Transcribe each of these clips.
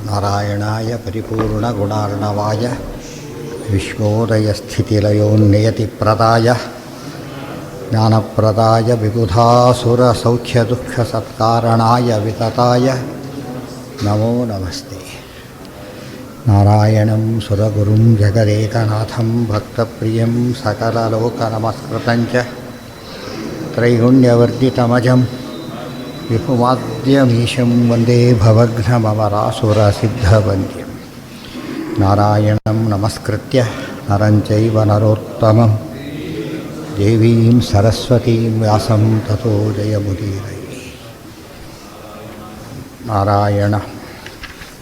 ನಾರಾಯಣಾಯ ಪರಿಪೂರ್ಣಗುಣಾರ್ಣವಾಯ ವಿಶ್ವೋದಯಸ್ಥಿತಿಲಯೋನ್ನಿಯತಿಪ್ರದಾಯ ಜ್ಞಾನಪ್ರದಾಯ ವಿಬುಧಾಸುರಸೌಖ್ಯದುಃಖಸತ್ಕಾರಣಾಯ ವಿತತಾಯ ನಮೋ ನಮಸ್ತೆ. ನಾರಾಯಣಂ ಸುರಗುರುಂ ಜಗದೇಕನಾಥಂ ಭಕ್ತಪ್ರಿಯಂ ಸಕಲಲೋಕನಮಸ್ಕೃತಂಚ ತ್ರೈಗುಣ್ಯವರ್ಧಿತಮಜಂ ವಿಪುಮಾದ್ಯಮೀಶಂ ವಂದೇ ಭವಘ್ನಮರಾಸುರಸಿದ್ಧವಂದ್ಯಂ. ನಾರಾಯಣಂ ನಮಸ್ಕೃತ್ಯ ನರಂ ಚೈವ ನರೋತ್ತಮಂ ದೇವೀಂ ಸರಸ್ವತೀಂ ವ್ಯಾಸಂ ತಥೋ ಜಯಮುದೀರಯೇ.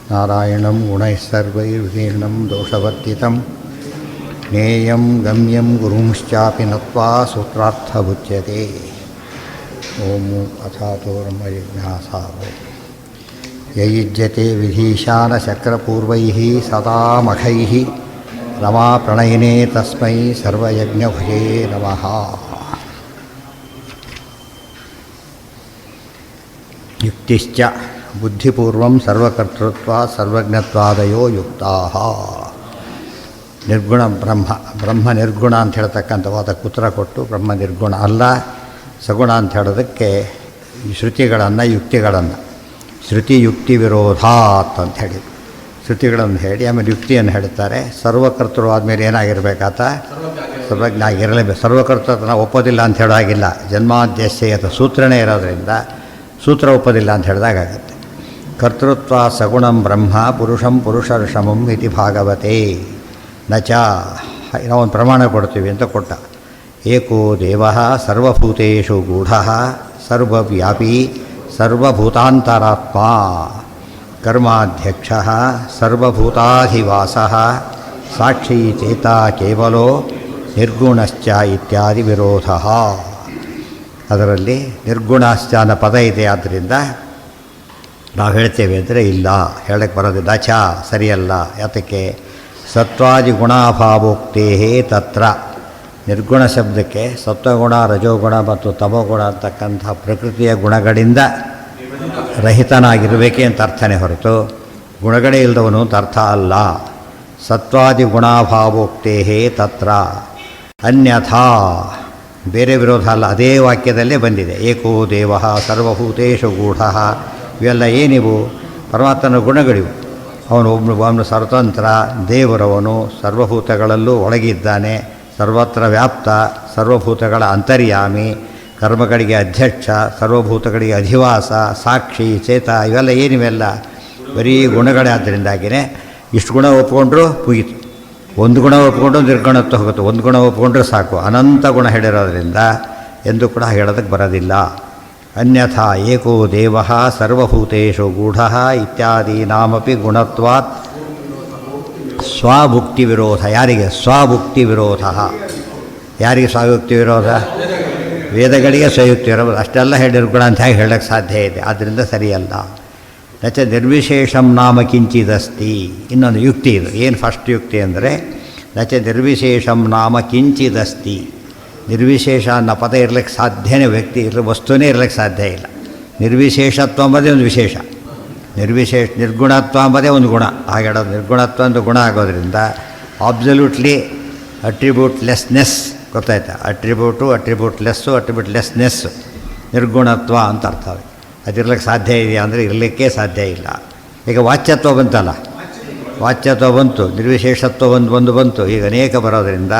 ನಾರಾಯಣಂ ಗುಣೈಃ ಸರ್ವೈರ್ವಿದೀರ್ಣಂ ದೋಷವರ್ಜಿತಂ ಜ್ಞೇಯಂ ಗಮ್ಯಂ ಗುರುಂಶ್ಚಾಪಿ ನತ್ವಾ ಸೂತ್ರಾರ್ಥಬುಚ್ಯತೆ. ಓಂ ಅಥಾತೋ ಬ್ರಹ್ಮ ಜಿಜ್ಞಾಸಾ ಯಯುಜ್ಯತೆ ವಿಧೀಶಾನಚಕ್ರಪೂರ್ವೈಃ ಸದಾ ಮಖೈಃ ರಮಾಪ್ರಣಯಿನೇ ತಸ್ಮೈ ಸರ್ವಯಜ್ಞಭುಜೇ ನಮಃ. ಯುಕ್ತಿಶ್ಚ ಬುದ್ಧಿಪೂರ್ವಂ ಸರ್ವಕರ್ತೃತ್ವಾತ್ ಸರ್ವಜ್ಞತ್ವಾದಯೋ ಯುಕ್ತಾಃ. ನಿರ್ಗುಣ ಬ್ರಹ್ಮ ನಿರ್ಗುಣ ಅಂತ ಹೇಳ್ತಕ್ಕಂಥ ವಾದಕ್ಕೆ ಉತ್ತರ ಕೊಟ್ಟು ಬ್ರಹ್ಮ ನಿರ್ಗುಣ ಅಲ್ಲ ಸಗುಣ ಅಂತ ಹೇಳೋದಕ್ಕೆ ಶ್ರುತಿಗಳನ್ನು ಯುಕ್ತಿಗಳನ್ನು ಶ್ರುತಿ ಯುಕ್ತಿ ವಿರೋಧಾತ್ ಅಂತ ಹೇಳಿ ಶ್ರುತಿಗಳನ್ನು ಹೇಳಿ ಆಮೇಲೆ ಯುಕ್ತಿಯನ್ನು ಹೇಳ್ತಾರೆ. ಸರ್ವಕರ್ತೃ ಆದಮೇಲೆ ಏನಾಗಿರಬೇಕಾತ ಸರ್ವಜ್ಞ ಆಗಿರಲೇಬೇಕು. ಸರ್ವಕರ್ತೃತ್ವ ಒಪ್ಪೋದಿಲ್ಲ ಅಂತ ಹೇಳೋ ಹಾಗಿಲ್ಲ. ಜನ್ಮಾದ್ಯಸ್ಯ ಸೂತ್ರನೇ ಇರೋದರಿಂದ ಸೂತ್ರ ಒಪ್ಪೋದಿಲ್ಲ ಅಂತ ಹೇಳಿದಾಗತ್ತೆ. ಕರ್ತೃತ್ವ ಸಗುಣಂ ಬ್ರಹ್ಮ ಪುರುಷಂ ಪುರುಷರ್ಷಮಂ ಇತಿ ಭಾಗವತೆ ನಚ. ನಾವೊಂದು ಪ್ರಮಾಣ ಕೊಡ್ತೀವಿ ಅಂತ ಕೊಟ್ಟ. ಏಕೋ ದೇವಃ ಸರ್ವಭೂತೇಷು ಗೂಢಃ ಸರ್ವವ್ಯಾಪಿ ಸರ್ವಭೂತಾಂತರಾತ್ಮ ಕರ್ಮಾಧ್ಯಕ್ಷಃ ಸರ್ವಭೂತಾಧಿವಾಸಃ ಸಾಕ್ಷಿ ಚೇತ ಕೇವಲೋ ನಿರ್ಗುಣಶ್ಚ ಇತ್ಯಾದಿ ವಿರೋಧಃ. ಅದರಲ್ಲಿ ನಿರ್ಗುಣಶ್ಚ ಅನ್ನೋ ಪದ ಇದೆ. ಆದ್ದರಿಂದ ನಾವು ಹೇಳ್ತೇವೆ ಅಂದರೆ ಇಲ್ಲ, ಹೇಳಕ್ಕೆ ಬರೋದಿಲ್ಲ. ಚ ಸರಿಯಲ್ಲ. ಯಾತಕ್ಕೆ? ಸತ್ವಾದಿ ಗುಣಾಭಾವೋಕ್ತೇ ತತ್ರ. ನಿರ್ಗುಣ ಶಬ್ದಕ್ಕೆ ಸತ್ವಗುಣ ರಜೋಗುಣ ಮತ್ತು ತಮೋಗುಣ ಅಂತಕ್ಕಂಥ ಪ್ರಕೃತಿಯ ಗುಣಗಳಿಂದ ರಹಿತನಾಗಿರಬೇಕೆ ಅಂತ ಅರ್ಥನೇ ಹೊರತು ಗುಣಗಳೇ ಇಲ್ಲದವನು ಅಂತ ಅರ್ಥ ಅಲ್ಲ. ಸತ್ವಾದಿ ಗುಣಾಭಾವೋಕ್ತೇ ತತ್ರ ಅನ್ಯಥಾ ಬೇರೆ ವಿರೋಧ ಅಲ್ಲ. ಅದೇ ವಾಕ್ಯದಲ್ಲೇ ಬಂದಿದೆ. ಏಕೋ ದೇವಃ ಸರ್ವಭೂತೇಷು ಗೂಢಃ. ಇವೆಲ್ಲ ಏನಿವು? ಪರಮಾತ್ಮನ ಗುಣಗಳಿವು. ಅವನು ಸ್ವತಂತ್ರ ದೇವರವನು, ಸರ್ವಭೂತಗಳಲ್ಲೂ ಒಳಗಿದ್ದಾನೆ, ಸರ್ವತ್ರ ವ್ಯಾಪ್ತ, ಸರ್ವಭೂತಗಳ ಅಂತರ್ಯಾಮಿ, ಕರ್ಮಗಳಿಗೆ ಅಧ್ಯಕ್ಷ, ಸರ್ವಭೂತಗಳಿಗೆ ಅಧಿವಾಸ, ಸಾಕ್ಷಿ ಚೇತ. ಇವೆಲ್ಲ ಏನಿವೆಲ್ಲ ಬರೀ ಗುಣಗಳೇ. ಆದ್ದರಿಂದಾಗಿಯೇ ಇಷ್ಟು ಗುಣ ಒಪ್ಪಿಕೊಂಡ್ರು ಮುಗೀತು. ಒಂದು ಗುಣ ಒಪ್ಪಿಕೊಂಡು ನಿರ್ಗುಣತ್ವ ಹೋಗುತ್ತೆ. ಒಂದು ಗುಣ ಒಪ್ಪಿಕೊಂಡ್ರೆ ಸಾಕು. ಅನಂತ ಗುಣ ಹೇಳಿರೋದ್ರಿಂದ ಎಂದು ಕೂಡ ಹೇಳೋದಕ್ಕೆ ಬರೋದಿಲ್ಲ. ಅನ್ಯಥಾ ಏಕೋ ದೇವಃ ಸರ್ವಭೂತೇಷು ಗೂಢಃ ಇತ್ಯಾದೀನಾಮಪಿ ಗುಣತ್ವಾತ್ ಸ್ವಭುಕ್ತಿ ವಿರೋಧ. ಯಾರಿಗೆ? ಸ್ವಭುಕ್ತಿ ವಿರೋಧ. ಯಾರಿಗೆ ಸ್ವಯುಕ್ತಿ ವಿರೋಧ? ವೇದಗಳಿಗೆ ಸ್ವಯುಕ್ತಿ ವಿರೋಧ. ಅಷ್ಟೆಲ್ಲ ಹೇಳಿ ನಿರ್ಗುಣ ಅಂತ ಹೇಗೆ ಹೇಳೋಕ್ಕೆ ಸಾಧ್ಯ ಇದೆ. ಆದ್ದರಿಂದ ಸರಿಯಲ್ಲ. ನಚ ನಿರ್ವಿಶೇಷಂ ನಾಮ ಕಿಂಚಿದಸ್ತಿ. ಇನ್ನೊಂದು ಯುಕ್ತಿ ಇದು. ಏನು ಫಸ್ಟ್ ಯುಕ್ತಿ ಅಂದರೆ ನಚ ನಿರ್ವಿಶೇಷಂ ನಾಮ ಕಿಂಚಿದಸ್ತಿ. ನಿರ್ವಿಶೇಷ ಅನ್ನೋ ಪದ ಇರಲಿಕ್ಕೆ ಸಾಧ್ಯನೇ, ವ್ಯಕ್ತಿ ವಸ್ತುವೇ ಇರಲಿಕ್ಕೆ ಸಾಧ್ಯ ಇಲ್ಲ. ನಿರ್ವಿಶೇಷತ್ವ ಅಂಬೋದೇ ಒಂದು ವಿಶೇಷ, ನಿರ್ಗುಣತ್ವ ಅಂಬೋದೇ ಒಂದು ಗುಣ. ಹಾಗೆ ಹೇಳೋದು ನಿರ್ಗುಣತ್ವ ಒಂದು ಗುಣ ಆಗೋದ್ರಿಂದ ಅಬ್ಸಲ್ಯೂಟ್ಲಿ ಅಟ್ರಿಬ್ಯೂಟ್ಲೆಸ್ನೆಸ್ ಗೊತ್ತಾಯ್ತಾ? ಅಟ್ರಿಬ್ಯೂಟ್ಲೆಸ್ಸು ಅಟ್ರಿಬ್ಯೂಟ್ಲೆಸ್ನೆಸ್ಸು ನಿರ್ಗುಣತ್ವ ಅಂತ ಅರ್ಥ. ಅದಿರ್ಲಿಕ್ಕೆ ಸಾಧ್ಯ ಇದೆಯಾ ಅಂದರೆ ಇರಲಿಕ್ಕೆ ಸಾಧ್ಯ ಇಲ್ಲ. ಈಗ ವಾಚ್ಯತ್ವ ಬಂತಲ್ಲ, ವಾಚ್ಯತ್ವ ಬಂತು, ನಿರ್ವಿಶೇಷತ್ವ ಒಂದು ಬಂತು. ಈಗ ಅನೇಕ ಬರೋದರಿಂದ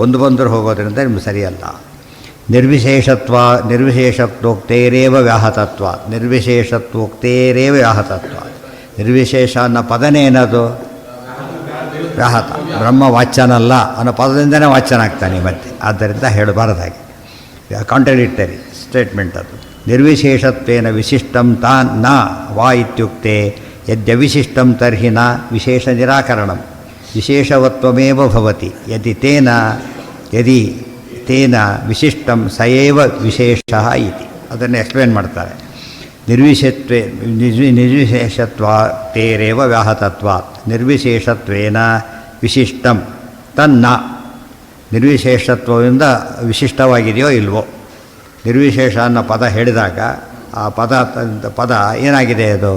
ಒಂದು ಬಂದರೂ ಹೋಗೋದ್ರಿಂದ ನಿಮ್ಗೆ ಸರಿಯಲ್ಲ. ನಿರ್ವಿಶೇಷತ್ವೋಕ್ತೇರೇವ ವ್ಯಾಹತತ್ವ. ನಿರ್ವಿಶೇಷ ಅನ್ನೋ ಪದನೇ ಏನದು? ವ್ಯಾಹತ. ಬ್ರಹ್ಮ ವಾಚ್ಯನಲ್ಲ ಅನ್ನೋ ಪದದಿಂದನೇ ವಾಚ್ಯನಾಗ್ತಾನೆ ಮತ್ತೆ. ಆದ್ದರಿಂದ ಹೇಳಬಾರದಾಗಿ ಕಾಂಟ್ರಡಿಕ್ಟರಿ ಸ್ಟೇಟ್ಮೆಂಟ್ ಅದು. ನಿರ್ವಿಶೇಷತ್ವೇನ ವಿಶಿಷ್ಟಂ ತಾನ್ ನ ವಾ ಇತ್ಯುಕ್ತೆ ಯದ್ಯವಿಶಿಷ್ಟಂ ತರ್ಹಿ ನ ವಿಶೇಷ ನಿರಾಕರಣಂ ವಿಶೇಷವತ್ವಮೇವ ಭವತಿ. ಯದಿ ತೇನ ವಿಶಿಷ್ಟಂ ಸಯೇವ ವಿಶೇಷಃ ಇತಿ. ಅದನ್ನು ಎಕ್ಸ್ಪ್ಲೇನ್ ಮಾಡ್ತಾರೆ. ನಿರ್ವಿಶೇಷತ್ವೇರೇವ ವ್ಯಾಹತತ್ವಾತ್ ನಿರ್ವಿಶೇಷತ್ವೇನ ವಿಶಿಷ್ಟಂ ತನ್ನ. ನಿರ್ವಿಶೇಷತ್ವದಿಂದ ವಿಶಿಷ್ಟವಾಗಿದೆಯೋ ಇಲ್ವೋ. ನಿರ್ವಿಶೇಷ ಅನ್ನೋ ಪದ ಹೇಳಿದಾಗ ಆ ಪದ ಏನಾಗಿದೆ? ಅದು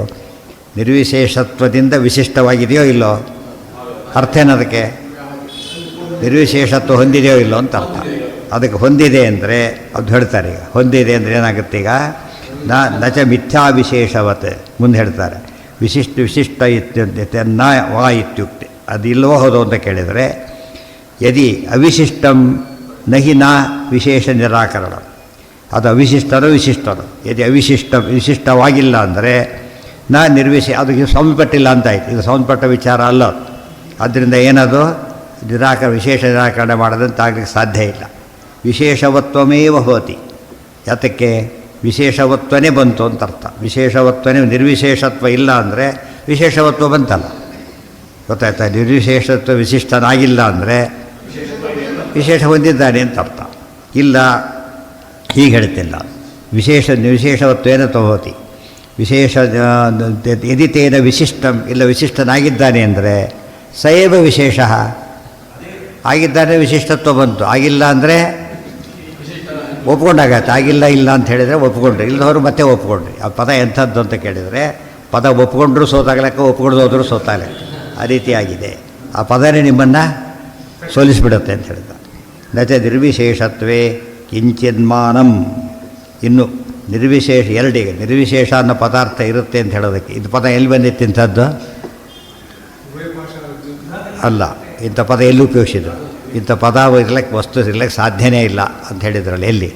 ನಿರ್ವಿಶೇಷತ್ವದಿಂದ ವಿಶಿಷ್ಟವಾಗಿದೆಯೋ ಇಲ್ಲೋ? ಅರ್ಥ ಏನದಕ್ಕೆ? ನಿರ್ವಿಶೇಷತ್ವ ಹೊಂದಿದೆಯೋ ಇಲ್ಲೋ ಅಂತ ಅರ್ಥ. ಅದಕ್ಕೆ ಹೊಂದಿದೆ ಅಂದರೆ ಅದು ಹೇಳ್ತಾರೆ. ಈಗ ಹೊಂದಿದೆ ಅಂದರೆ ಏನಾಗುತ್ತೆ? ಈಗ ನಚ ಮಿಥ್ಯಾ ವಿಶೇಷವತ್ ಮುಂದೆ ಹೇಳ್ತಾರೆ. ವಿಶಿಷ್ಟ ಇತ್ಯುಕ್ತೆ ವಾ ಇತ್ಯುಕ್ತೆ. ಅದಿಲ್ಲವೋ ಹೌದು ಅಂತ ಕೇಳಿದರೆ, ಯದಿ ಅವಿಶಿಷ್ಟಂ ನಹಿ ನ ವಿಶೇಷ ನಿರಾಕರಣ. ಅದು ಅವಿಶಿಷ್ಟನೋ ವಿಶಿಷ್ಟನೋ. ಯದಿ ವಿಶಿಷ್ಟವಾಗಿಲ್ಲ ಅಂದರೆ ಅದಕ್ಕೆ ಸಂಬಂಧಪಟ್ಟಿಲ್ಲ ಅಂತಾಯ್ತು. ಇದು ಸಂಬಂಧಪಟ್ಟ ವಿಚಾರ ಅಲ್ಲ. ಆದ್ದರಿಂದ ಏನದು ವಿಶೇಷ ನಿರಾಕರಣೆ ಮಾಡೋದಂತಾಗಲಿಕ್ಕೆ ಸಾಧ್ಯ ಇಲ್ಲ. ವಿಶೇಷವತ್ವಮೇವ ಭವತಿ. ಯಾತಕ್ಕೆ? ವಿಶೇಷವತ್ವನೇ ಬಂತು ಅಂತ ಅರ್ಥ. ವಿಶೇಷವತ್ವನೇ, ನಿರ್ವಿಶೇಷತ್ವ ಇಲ್ಲ ಅಂದರೆ ವಿಶೇಷವತ್ವ ಬಂತಲ್ಲ. ಗೊತ್ತಾಯ್ತಾ? ನಿರ್ವಿಶೇಷತ್ವ ವಿಶಿಷ್ಟನಾಗಿಲ್ಲ ಅಂದರೆ ವಿಶೇಷ ಹೊಂದಿದ್ದಾನೆ ಅಂತ ಅರ್ಥ. ಇಲ್ಲ, ಹೀಗೆ ಹೇಳ್ತಿಲ್ಲ. ನಿರ್ವಿಶೇಷವತ್ವ ಏನು ತಗೋತಿ ವಿಶೇಷ ಯದಿತೇನ ವಿಶಿಷ್ಟಂ, ಇಲ್ಲ ವಿಶಿಷ್ಟನಾಗಿದ್ದಾನೆ ಅಂದರೆ ಸಯೇವ ವಿಶೇಷ ಆಗಿದ್ದಾನೆ, ವಿಶಿಷ್ಟತ್ವ ಬಂತು. ಆಗಿಲ್ಲ ಅಂದರೆ ಒಪ್ಕೊಂಡಾಗತ್ತೆ. ಆಗಿಲ್ಲ ಇಲ್ಲ ಅಂತ ಹೇಳಿದರೆ ಒಪ್ಕೊಂಡ್ರಿ, ಇಲ್ಲದವರು ಮತ್ತೆ ಒಪ್ಕೊಂಡ್ರಿ. ಆ ಪದ ಎಂಥದ್ದು ಅಂತ ಕೇಳಿದರೆ, ಪದ ಒಪ್ಕೊಂಡ್ರೂ ಸೋತಾಗಲಕ್ಕ, ಒಪ್ಕೊಂಡು ಹೋದರೂ ಸೋತಾಗಲಕ್ಕ. ಆ ರೀತಿಯಾಗಿದೆ. ಆ ಪದನೇ ನಿಮ್ಮನ್ನು ಸೋಲಿಸಿಬಿಡುತ್ತೆ ಅಂತ ಹೇಳಿದ. ನಚ ನಿರ್ವಿಶೇಷತ್ವೇ ಕಿಂಚಿನ್ಮಾನಂ. ಇನ್ನು ನಿರ್ವಿಶೇಷ ಎರಡಿಗೆ ನಿರ್ವಿಶೇಷ ಅನ್ನೋ ಪದಾರ್ಥ ಇರುತ್ತೆ ಅಂತ ಹೇಳೋದಕ್ಕೆ ಇದು ಪದ ಎಲ್ಲಿ ಬಂದಿತ್ತು? ಇಂಥದ್ದು ಅಲ್ಲ. ಇಂಥ ಪದ ಎಲ್ಲಿ ಉಪಯೋಗಿಸಿದ್ರು? ಇಂಥ ಪದ ಇರ್ಲಿಕ್ಕೆ, ವಸ್ತು ಇರ್ಲಿಕ್ಕೆ ಸಾಧ್ಯನೇ ಇಲ್ಲ ಅಂತ ಹೇಳಿದ್ರಲ್ಲ. ಎಲ್ಲಿ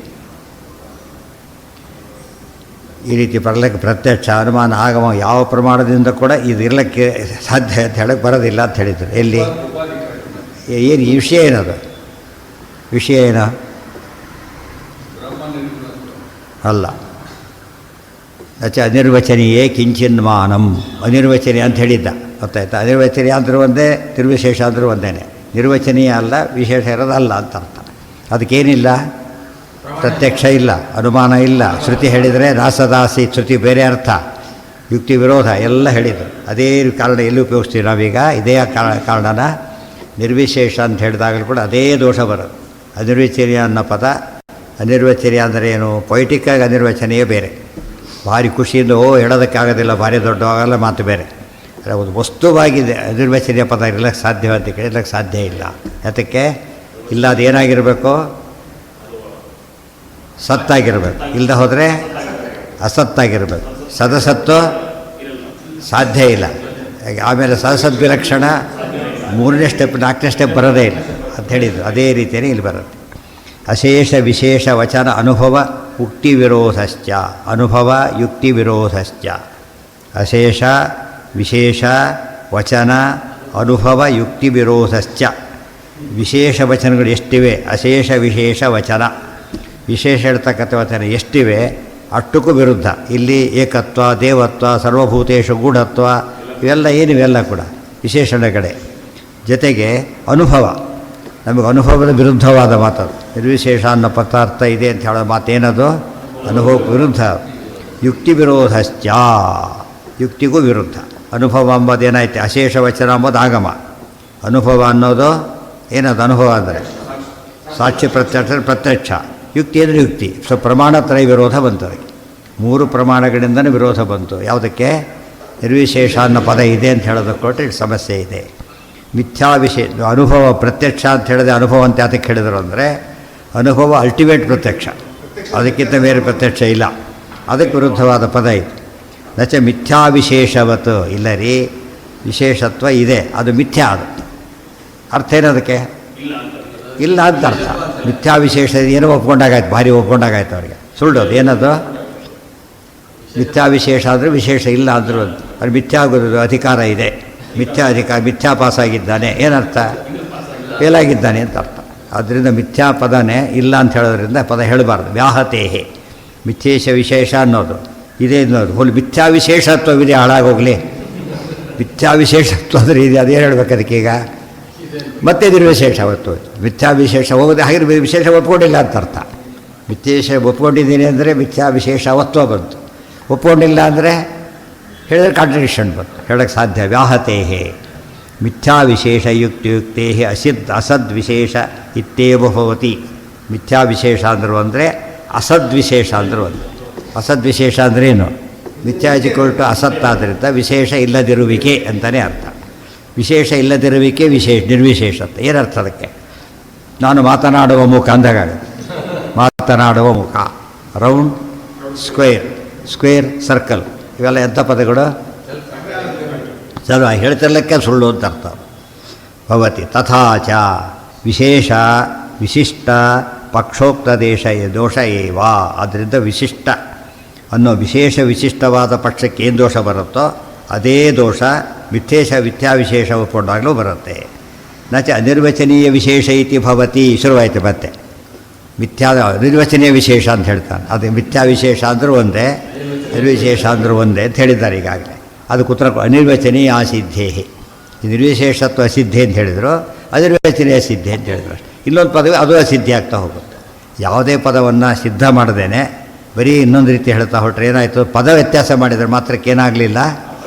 ಈ ರೀತಿ ಬರಲಿಕ್ಕೆ ಪ್ರತ್ಯಕ್ಷ ಅನುಮಾನ ಆಗಮ ಯಾವ ಪ್ರಮಾಣದಿಂದ ಕೂಡ ಇದು ಇರಲಿಕ್ಕೆ ಸಾಧ್ಯ ಅಂತ ಹೇಳಕ್ಕೆ ಬರೋದಿಲ್ಲ ಅಂತ ಹೇಳಿದರು. ಎಲ್ಲಿ? ಏನು ಈ ವಿಷಯ ಏನದು? ವಿಷಯ ಏನು? ಅಲ್ಲ. ಅಚ್ಚ ಅನಿರ್ವಚನೀಯೇ ಕಿಂಚಿನ್ಮಾನಂ. ಅನಿರ್ವಚನೀಯ ಅಂತ ಹೇಳಿದ್ದ. ಗೊತ್ತಾಯ್ತಾ? ಅನಿರ್ವಚನೀಯ ಅಂದರೂ ಒಂದೇ, ನಿರ್ವಿಶೇಷ ಅಂದರೂ ಒಂದೇ. ನಿರ್ವಚನೀಯ ಅಲ್ಲ, ವಿಶೇಷ ಇರೋದಲ್ಲ ಅಂತ ಅರ್ಥ. ಅದಕ್ಕೇನಿಲ್ಲ? ಪ್ರತ್ಯಕ್ಷ ಇಲ್ಲ, ಅನುಮಾನ ಇಲ್ಲ. ಶ್ರುತಿ ಹೇಳಿದರೆ ನಾಸದಾಸಿ, ಶ್ರುತಿ ಬೇರೆ ಅರ್ಥ, ಯುಕ್ತಿ ವಿರೋಧ ಎಲ್ಲ ಹೇಳಿದರು. ಅದೇ ಕಾರಣ ಎಲ್ಲಿ ಉಪಯೋಗಿಸ್ತೀವಿ ನಾವೀಗ? ಇದೇ ಕಾರಣನ ನಿರ್ವಿಶೇಷ ಅಂತ ಹೇಳಿದಾಗಲೂ ಕೂಡ ಅದೇ ದೋಷ ಬರೋದು. ಅನಿರ್ವಚನೀಯ ಅನ್ನೋ ಪದ, ಅನಿರ್ವಚನೀಯ ಅಂದರೆ ಏನು? ಪೊಯಿಟಿಕ್ಕಾಗಿ ಅನಿರ್ವಚನೀಯ ಬೇರೆ. ಭಾರಿ ಖುಷಿಯಿಂದ ಹೇಳೋದಕ್ಕಾಗೋದಿಲ್ಲ, ಭಾರಿ ದೊಡ್ಡವಾಗಲ್ಲ ಮಾತು ಬೇರೆ. ಒಂದು ವಸ್ತುವಾಗಿದೆ ಅನಿರ್ವಚನೀಯ ಪದ ಇರಲಿಕ್ಕೆ ಸಾಧ್ಯ ಅಂತ ಕೇಳಲಿಕ್ಕೆ ಸಾಧ್ಯ ಇಲ್ಲ. ಅದಕ್ಕೆ ಇಲ್ಲ, ಅದು ಏನಾಗಿರಬೇಕು? ಸತ್ತಾಗಿರಬೇಕು. ಇಲ್ಲದೆ ಹೋದರೆ ಅಸತ್ತಾಗಿರಬೇಕು. ಸದಸತ್ತು ಸಾಧ್ಯ ಇಲ್ಲ. ಆಮೇಲೆ ಸದಸದ್ವಿಲಕ್ಷಣ 3ನೇ ಸ್ಟೆಪ್ 4ನೇ ಸ್ಟೆಪ್ ಬರೋದೇ ಇಲ್ಲ ಅಂತ ಹೇಳಿದ್ರು. ಅದೇ ರೀತಿಯೇ ಇಲ್ಲಿ ಬರುತ್ತೆ. ಅಶೇಷ ವಿಶೇಷ ವಚನ ಅನುಭವ ಉಕ್ತಿ ವಿರೋಧಶ್ಚ. ಅನುಭವ ಯುಕ್ತಿ ವಿರೋಧಶ್ಚ. ಅಶೇಷ ವಿಶೇಷ ವಚನ ಅನುಭವ ಯುಕ್ತಿ ವಿರೋಧಶ್ಚ. ವಿಶೇಷ ವಚನಗಳು ಎಷ್ಟಿವೆ? ಅಶೇಷ ವಿಶೇಷ ವಚನ. ವಿಶೇಷ ಹೇಳ್ತಕ್ಕಂಥ ವಚನ ಎಷ್ಟಿವೆ ಅಷ್ಟಕ್ಕೂ ವಿರುದ್ಧ. ಇಲ್ಲಿ ಏಕತ್ವ, ದೇವತ್ವ, ಸರ್ವಭೂತೇಶು ಗೂಢತ್ವ ಇವೆಲ್ಲ ಏನಿವೆಲ್ಲ ಕೂಡ ವಿಶೇಷಣ ಕಡೆ. ಜೊತೆಗೆ ಅನುಭವ, ನಮಗೆ ಅನುಭವದ ವಿರುದ್ಧವಾದ ಮಾತದು. ನಿರ್ವಿಶೇಷ ಅನ್ನೋ ಪದಾರ್ಥ ಇದೆ ಅಂತ ಹೇಳೋ ಮಾತೇನದು? ಅನುಭವಕ್ಕೆ ವಿರುದ್ಧ. ಯುಕ್ತಿ ವಿರೋಧಶ್ಚ. ಯುಕ್ತಿಗೂ ವಿರುದ್ಧ. ಅನುಭವ ಅಂಬೋದೇನಾಯ್ತು? ಅಶೇಷ ವಚನ ಅಂಬೋದು ಆಗಮ. ಅನುಭವ ಅನ್ನೋದು ಏನದು? ಅನುಭವ ಅಂದರೆ ಸಾಕ್ಷಿ ಪ್ರತ್ಯಕ್ಷ. ಯುಕ್ತಿ ಅಂದರೆ ಯುಕ್ತಿ. ಸೊ ಪ್ರಮಾಣತ್ರಯ ವಿರೋಧ ಬಂತು. ಅದಕ್ಕೆ 3 ಪ್ರಮಾಣಗಳಿಂದಲೇ ವಿರೋಧ ಬಂತು. ಯಾವುದಕ್ಕೆ? ನಿರ್ವಿಶೇಷ ಅನ್ನೋ ಪದ ಇದೆ ಅಂತ ಹೇಳೋದಕ್ಕೆ ಕೊಟ್ಟರೆ ಇಲ್ಲಿ ಸಮಸ್ಯೆ ಇದೆ. ಮಿಥ್ಯಾ ವಿಷಯ ಅನುಭವ ಪ್ರತ್ಯಕ್ಷ ಅಂತ ಹೇಳಿದೆ. ಅನುಭವ ಅಂತ ಅದಕ್ಕೆ ಹೇಳಿದರು ಅಂದರೆ ಅನುಭವ ಅಲ್ಟಿಮೇಟ್ ಪ್ರತ್ಯಕ್ಷ, ಅದಕ್ಕಿಂತ ಬೇರೆ ಪ್ರತ್ಯಕ್ಷ ಇಲ್ಲ. ಅದಕ್ಕೆ ವಿರುದ್ಧವಾದ ಪದ ಇದು. ನಚ ಮಿಥ್ಯಾ ವಿಶೇಷವತ್. ಇಲ್ಲ ರೀ, ವಿಶೇಷತ್ವ ಇದೆ, ಅದು ಮಿಥ್ಯಾ. ಅದು ಅರ್ಥ ಏನದಕ್ಕೆ? ಇಲ್ಲ ಅಂತ ಅರ್ಥ. ಮಿಥ್ಯಾ ವಿಶೇಷ ಏನೋ ಒಪ್ಕೊಂಡಾಗಾಯ್ತು, ಭಾರಿ ಒಪ್ಕೊಂಡಾಗಾಯ್ತು ಅವ್ರಿಗೆ. ಸುಳ್ಳೋದು ಏನದು? ಮಿಥ್ಯಾ ವಿಶೇಷ ಅಂದರೆ ವಿಶೇಷ ಇಲ್ಲ ಅಂದರು. ಅದು ಮಿಥ್ಯಾ ಆಗೋದು ಅಧಿಕಾರ ಇದೆ. ಮಿಥ್ಯಾ ಅಧಿಕಾರ, ಮಿಥ್ಯಾ ಪಾಸಾಗಿದ್ದಾನೆ ಏನರ್ಥ? ಫೇಲಾಗಿದ್ದಾನೆ ಅಂತ ಅರ್ಥ. ಆದ್ದರಿಂದ ಮಿಥ್ಯಾ ಪದನೇ ಇಲ್ಲ ಅಂತ ಹೇಳೋದ್ರಿಂದ ಪದ ಹೇಳಬಾರ್ದು. ವ್ಯಾಹತೇಹೆ ಮಿಥ್ಯೇಶ ವಿಶೇಷ ಅನ್ನೋದು ಇದೇ ಅನ್ನೋದು. ಹೋಲಿ ಮಿಥ್ಯಾ ವಿಶೇಷತ್ವವಿದೆ, ಹಾಳಾಗೋಗಲಿ. ಮಿಥ್ಯಾ ವಿಶೇಷತ್ವ ಅಂದರೆ ಇದೆ, ಅದೇನು ಹೇಳ್ಬೇಕು ಅದಕ್ಕೀಗ? ಮತ್ತೆ ನಿರ್ವಿಶೇಷ ಅವತ್ತು ಮಿಥ್ಯಾ ವಿಶೇಷ ಹೋಗೋದು. ಹಾಗೆ ವಿಶೇಷ ಒಪ್ಕೊಂಡಿಲ್ಲ ಅಂತ ಅರ್ಥ. ಮಿಥ್ಯೇಶ ಒಪ್ಕೊಂಡಿದ್ದೀನಿ ಅಂದರೆ ಮಿಥ್ಯಾ ವಿಶೇಷ ಅವತ್ವ ಬಂತು. ಒಪ್ಕೊಂಡಿಲ್ಲ ಅಂದರೆ ಹೇಳಿದ್ರೆ ಕಾಂಟ್ರಡಿಕ್ಷನ್ ಬಂತು, ಹೇಳೋಕ್ಕೆ ಸಾಧ್ಯ. ವ್ಯಾಹತೇಹೇ ಮಿಥ್ಯಾ ವಿಶೇಷ ಯುಕ್ತಿಯುಕ್ತೇ ಅಸದ್ವಿಶೇಷ ಇತ್ಯೇವ ಭವತಿ. ಮಿಥ್ಯಾ ವಿಶೇಷ ಅಂದರು ಅಂದರೆ ಅಸದ್ವಿಶೇಷ ಅಂದರು. ಒಂದು ಅಸದ್ವಿಶೇಷ ಅಂದ್ರೇನು? ಮಿಥ್ಯಾಜಿಕೊಟ್ಟು ಅಸತ್ತಾದ್ದರಿಂದ ವಿಶೇಷ ಇಲ್ಲದಿರುವಿಕೆ ಅಂತಲೇ ಅರ್ಥ. ವಿಶೇಷ ಇಲ್ಲದಿರುವಿಕೆ ನಿರ್ವಿಶೇಷ ಅಂತ ಏನರ್ಥ ಅದಕ್ಕೆ? ನಾನು ಮಾತನಾಡುವ ಮುಖ ಅಂದಾಗುತ್ತೆ. ಮಾತನಾಡುವ ಮುಖ, ರೌಂಡ್, ಸ್ಕ್ವೇರ್, ಸ್ಕ್ವೇರ್, ಸರ್ಕಲ್, ಇವೆಲ್ಲ ಎಂಥ ಪದಗಳು? ಸರಿ, ಹೇಳ್ತಿರ್ಲಿಕ್ಕೆ ಸುಳ್ಳು ಅಂತ ಅರ್ಥ. ಭವತಿ ತಥಾಚ ವಿಶೇಷ ವಿಶಿಷ್ಟ ಪಕ್ಷೋಕ್ತ ದೋಷ ಏವ. ಆದ್ದರಿಂದ ವಿಶಿಷ್ಟ ಅನ್ನೋ ವಿಶೇಷ ವಿಶಿಷ್ಟವಾದ ಪಕ್ಷಕ್ಕೆ ಏನು ದೋಷ ಬರುತ್ತೋ ಅದೇ ದೋಷ ಮಿಥ್ಯಾವಿಶೇಷ ಒಪ್ಕೊಂಡಾಗಲೂ ಬರುತ್ತೆ. ನಚ ಅನಿರ್ವಚನೀಯ ವಿಶೇಷ ಇತಿ ಭವತಿ. ಶುರುವಾಯಿತು ಮತ್ತೆ ನಿರ್ವಚನೀಯ ವಿಶೇಷ ಅಂತ ಹೇಳ್ತಾನೆ. ಅದು ಮಿಥ್ಯಾವಿಶೇಷ ಅಂದರೂ ಒಂದೇ, ನಿರ್ವಿಶೇಷ ಅಂದರೂ ಒಂದೇ ಅಂತ ಹೇಳಿದ್ದಾರೆ ಈಗಾಗಲೇ. ಅದಕ್ಕೆ ಉತ್ತರ ಅನಿರ್ವಚನೀಯ ಅಸಿದ್ಧೇ. ನಿರ್ವಿಶೇಷತ್ವ ಅಸಿದ್ಧಿ ಅಂತ ಹೇಳಿದರು, ಅನಿರ್ವಚನೀಯ ಸಿದ್ಧಿ ಅಂತ ಹೇಳಿದ್ರು ಅಷ್ಟೇ. ಇನ್ನೊಂದು ಪದವೇ ಅದು ಅಸಿದ್ಧಿ ಆಗ್ತಾ ಹೋಗುತ್ತೆ. ಯಾವುದೇ ಪದವನ್ನು ಸಿದ್ಧ ಮಾಡದೇನೆ ಬರೀ ಇನ್ನೊಂದು ರೀತಿ ಹೇಳ್ತಾ ಹೊರಟ್ರೆ ಏನಾಯಿತು? ಪದ ವ್ಯತ್ಯಾಸ ಮಾಡಿದರೆ ಮಾತ್ರಕ್ಕೇನಾಗಲಿಲ್ಲ,